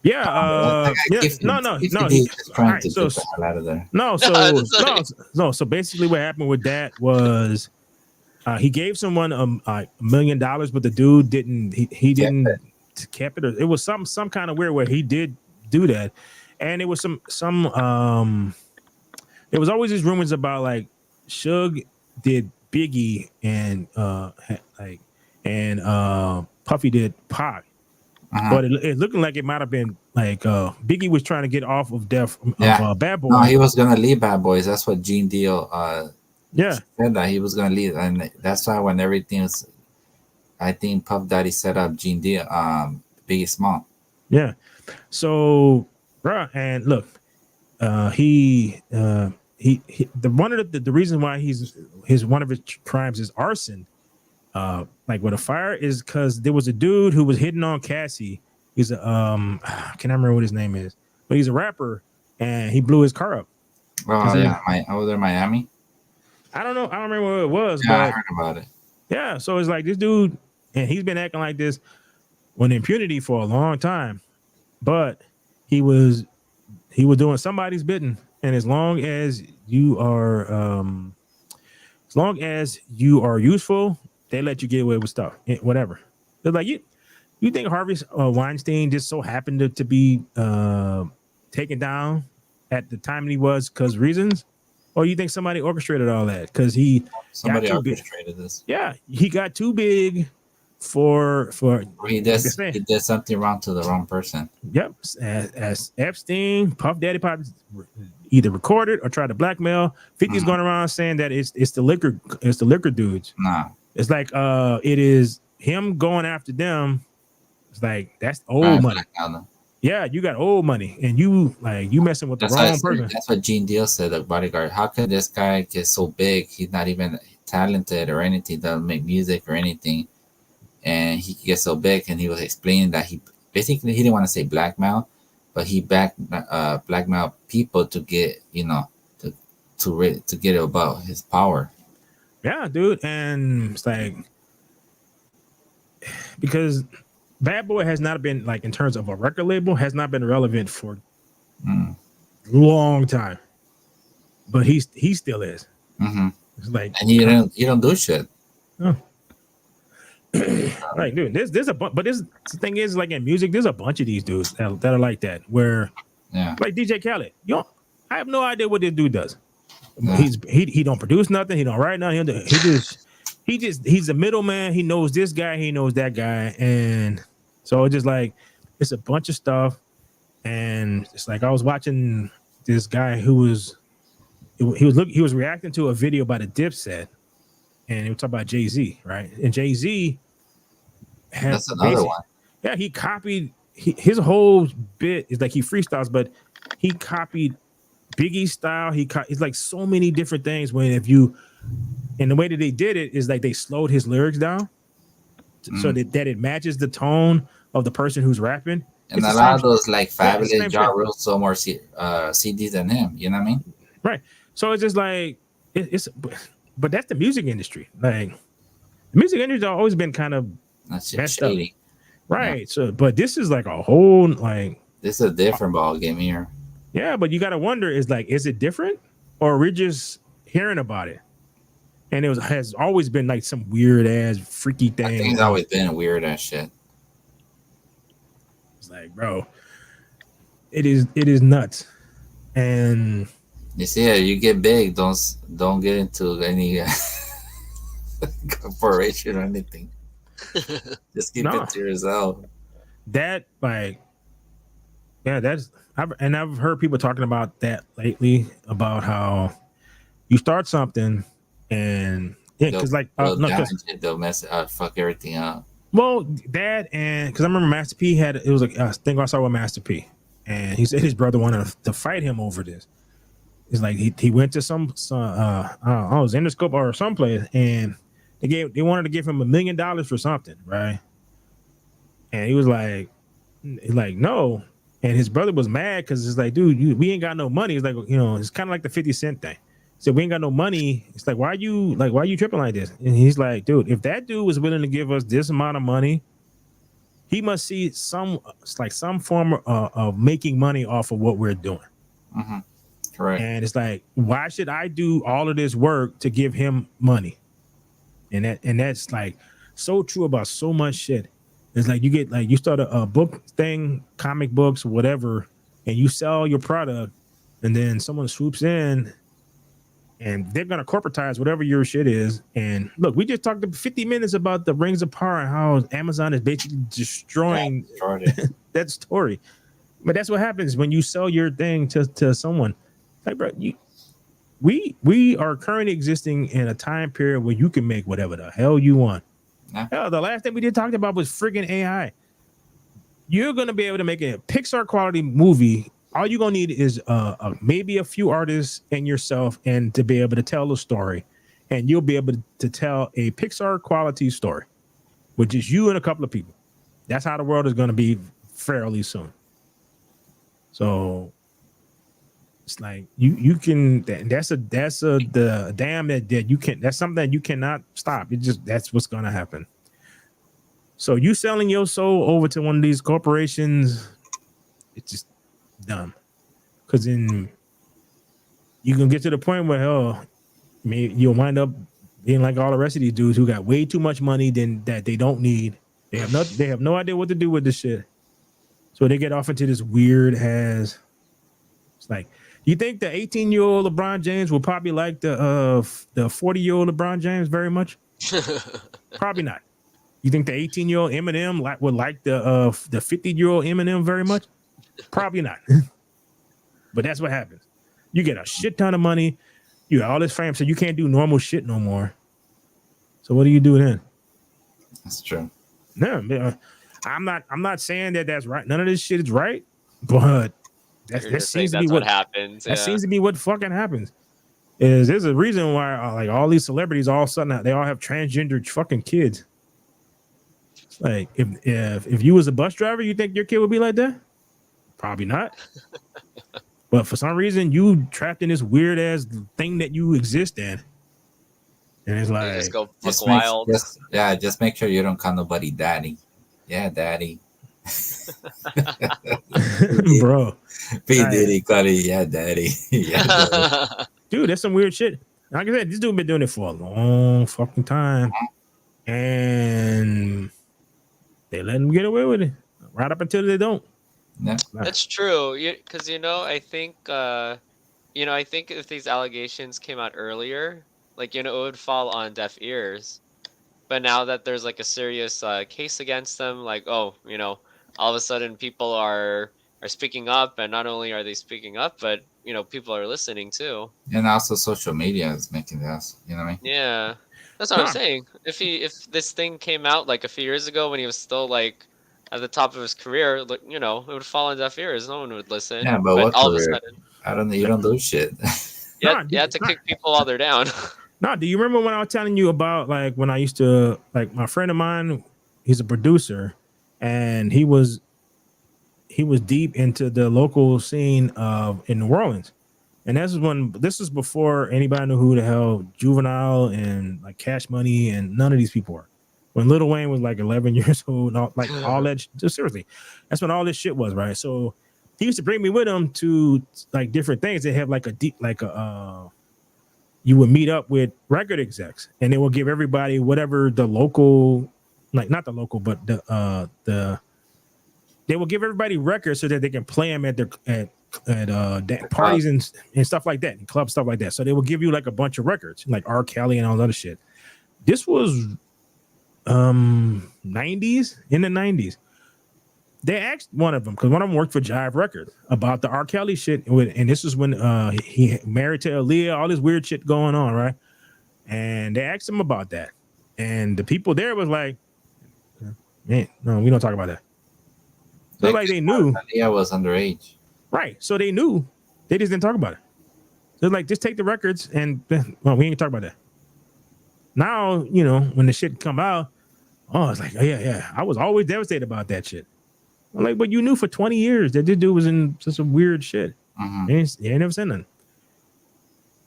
Yeah. Yeah. No. He's just trying Right, to so get the hell out of there. no. That's No. like- No. So basically, what happened with that was he gave someone $1 million, but the dude didn't. He didn't kept it. Or it was some kind of weird where he did do that, and it was some. There was always these rumors about like Suge did Biggie and Puffy did Pac. But it looked like it might have been like Biggie was trying to get off of Bad Boy. No, he was gonna leave Bad Boys. That's what Gene Deal said that he was gonna leave, and that's why when everything was, I think Puff Daddy set up Gene Deal, Biggie Small. Yeah. So, bruh, and look, the reason why one of his crimes is arson. Like with a fire is because there was a dude who was hitting on Cassie. He's a I can't remember what his name is, but he's a rapper, and he blew his car up. Oh yeah, over there in Miami. I don't know. I don't remember what it was. Yeah, but I heard about it. Yeah, so it's like this dude, and he's been acting like this with impunity for a long time, but he was doing somebody's bidding, and as long as you are useful, they let you get away with stuff, whatever. They're like, you think Harvey Weinstein just so happened to be taken down at the time he was because reasons, or you think somebody orchestrated all that because somebody orchestrated this? Yeah, he got too big for he did something wrong to the wrong person. Yep, as Epstein, Puff Daddy probably either recorded or tried to blackmail. 50's going around saying that it's the liquor dudes. Nah. It's like it is him going after them. It's like that's old money. Yeah, you got old money, and you messing with the wrong person. That's what Gene Deal said, the bodyguard. How can this guy get so big? He's not even talented or anything. Doesn't make music or anything, and he gets so big. And he was explaining that he didn't want to say blackmail, but he blackmail people to get to get about his power. Yeah, dude, and it's like because Bad Boy has not been, like, in terms of a record label, has not been relevant for a long time, but he still is. Mm-hmm. It's like, and you don't do shit. No. Like, dude, there's a but this the thing is, like in music, there's a bunch of these dudes that are like that. Where Yeah. like DJ Khaled, I have no idea what this dude does. Yeah. He don't produce nothing. He don't write nothing. He's a middleman. He knows this guy. He knows that guy, and so it's just like it's a bunch of stuff. And it's like I was watching this guy who he was reacting to a video by the Dipset, and he was talking about Jay-Z, right? And Jay-Z has That's another one. Yeah, he copied his whole bit is like he freestyles, but he copied Biggie's style. It's like so many different things. And the way that they did it is like they slowed his lyrics down so that it matches the tone of the person who's rapping. And a lot of those like Fabulous Ja Rule sold more CDs than him. You know what I mean? Right. So it's just like but that's the music industry. Like the music industry has always been kind of that's messed shady. Up. Right. Yeah. So, but this is like a whole like this is a different ball game here. Yeah, but you got to wonder is it different or we're just hearing about it? And has always been like some weird ass freaky thing. I think it's always been weird ass shit. It's like, bro, it is nuts. And you see, you get big, don't get into any corporation or anything. Just keep it to yourself. That like, yeah, I've heard people talking about that lately about how you start something and because they'll mess fuck everything up. Well, that and because I remember Master P it was like a thing I saw with Master P, and he said his brother wanted to fight him over this. It's like he went to some I don't know, Interscope or someplace, and they wanted to give him $1 million for something, right? And he was like no, and his brother was mad because it's like, dude, we ain't got no money. It's like, it's kind of like the 50 Cent thing. So we ain't got no money. It's like, why you tripping like this? And he's like, dude, if that dude was willing to give us this amount of money, he must see some form of making money off of what we're doing. Mm-hmm. Correct. And it's like, why should I do all of this work to give him money? And that's like so true about so much shit. It's like you start a book thing, comic books, whatever, and you sell your product, and then someone swoops in. And they're gonna corporatize whatever your shit is. And look, we just talked 50 minutes about the Rings of Power and how Amazon is basically destroying that story. But that's what happens when you sell your thing to someone. Like, bro, we are currently existing in a time period where you can make whatever the hell you want. Yeah. Hell, the last thing we talked about was friggin' AI. You're gonna be able to make a Pixar quality movie. All you're going to need is maybe a few artists and yourself and to be able to tell a story. And you'll be able to tell a Pixar quality story, which is you and a couple of people. That's how the world is going to be fairly soon. So it's like you can, that's the dam that you can, that's something that you cannot stop. That's what's going to happen. So you selling your soul over to one of these corporations, it's just dumb, because then you can get to the point where you'll wind up being like all the rest of these dudes who got way too much money that they don't need. They have no idea what to do with this shit, so they get off into this weird ass. It's like, you think the 18-year-old LeBron James will probably like the 40-year-old LeBron James very much? Probably not. You think the 18-year-old Eminem would like the 50-year-old Eminem very much? Probably not. But that's what happens. You get a shit ton of money. You got all this fame, so you can't do normal shit no more. So what do you do then? That's true. No, I'm not saying that that's right. None of this shit is right, but that seems to be what happens. That seems to be what fucking happens. There's a reason why like all these celebrities all of a sudden they all have transgender fucking kids. Like if you was a bus driver, you think your kid would be like that? Probably not. But for some reason, you trapped in this weird ass thing that you exist in, and it's like just go wild. Just make sure you don't call nobody daddy. Yeah, daddy. Bro, P Diddy call it, yeah, daddy. Yeah, daddy. Dude, that's some weird shit. Like I said, this dude been doing it for a long fucking time, and they let them get away with it right up until they don't. Yeah. That's true. Because I think I think if these allegations came out earlier, like it would fall on deaf ears. But now that there's like a serious case against them, like all of a sudden people are speaking up, and not only are they speaking up, but people are listening too. And also social media is making this. You know what I mean? Yeah, that's what I'm Nah, saying. If this thing came out like a few years ago when he was still like at the top of his career, like it would fall on deaf ears. No one would listen. Yeah, but But what all of a career? sudden, I don't. You don't do shit. nah, you had to kick people while they're down. nah. Do you remember when I was telling you about like when I used to like my friend of mine? He's a producer, and he was deep into the local scene of in New Orleans. And this is before anybody knew who the hell Juvenile and like Cash Money and none of these people were. When Lil Wayne was like 11 years old, and all that, just seriously, that's when all this shit was, right? So he used to bring me with him to like different things. They have like a deep, you would meet up with record execs, and they will give everybody whatever the local, like not the local, but they will give everybody records so that they can play them at their parties and stuff like that, and club stuff like that. So they will give you like a bunch of records, like R. Kelly and all that other shit. This was 90s, in the 90s. They asked one of them, because one of them worked for Jive Records, about the R. Kelly shit, and this is when he married to Aaliyah, all this weird shit going on, right? And they asked him about that, and the people there was like, man, no, we don't talk about that. So like they knew. Yeah, I was underage. Right. So they knew. They just didn't talk about it. They're like, just take the records and, well, we ain't talk about that. Now, when the shit come out, it's like, oh, yeah. I was always devastated about that shit. I'm like, but you knew for 20 years that this dude was in such a weird shit. Mm-hmm. You ain't never said nothing.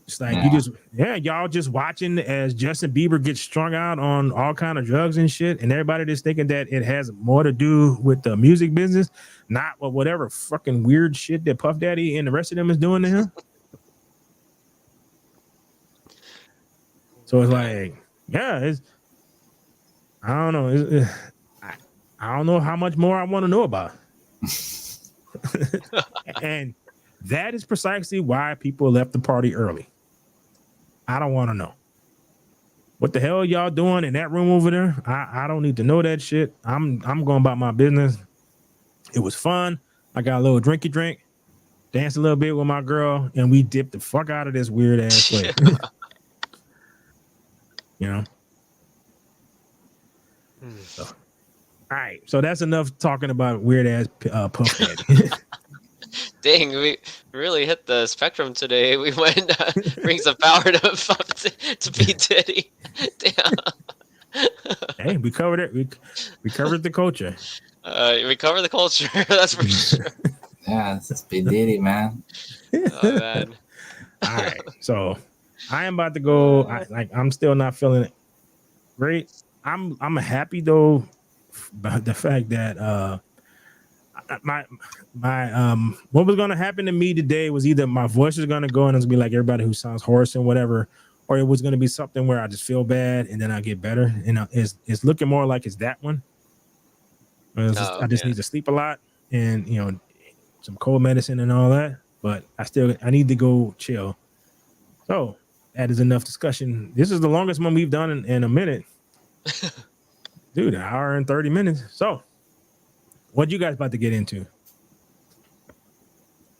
It's like y'all just watching as Justin Bieber gets strung out on all kind of drugs and shit, and everybody just thinking that it has more to do with the music business, not with whatever fucking weird shit that Puff Daddy and the rest of them is doing to him. So it's like, I don't know. I don't know how much more I want to know about. And that is precisely why people left the party early. I don't want to know. What the hell y'all doing in that room over there? I don't need to know that shit. I'm going about my business. It was fun. I got a little drinky drink, danced a little bit with my girl, and we dipped the fuck out of this weird ass place. So, all right. So that's enough talking about weird ass Puff Daddy. Dang, we really hit the spectrum today. We went brings the power to P. Diddy. Damn. Hey, we covered it. We covered the culture. We covered the culture. That's for sure. Yeah, it's P. Diddy, man. Oh man. All right, so I am about to go. I'm still not feeling it great. I'm happy though about the fact that my what was going to happen to me today was either my voice is going to go and it's going to be like everybody who sounds hoarse and whatever, or it was going to be something where I just feel bad and then I get better. And it's looking more like it's that one. I just need to sleep a lot and some cold medicine and all that, but I need to go chill. So that is enough discussion. This is the longest one we've done in a minute. Dude, an hour and 30 minutes. So what you guys about to get into?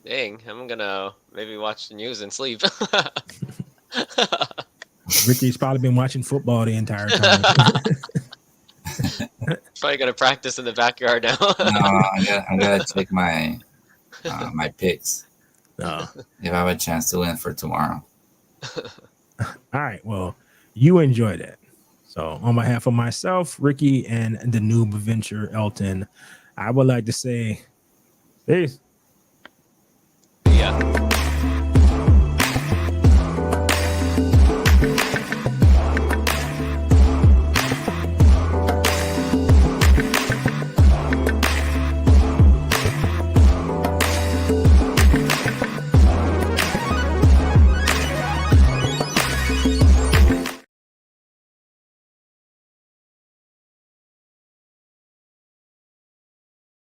Dang, I'm gonna maybe watch the news and sleep. Ricky's probably been watching football the entire time. Probably gonna practice in the backyard now. No, I gotta check my my picks. No. If I have a chance to win for tomorrow. All right. Well, you enjoy that. So on behalf of myself, Ricky, and the noob venture Elton, I would like to say peace.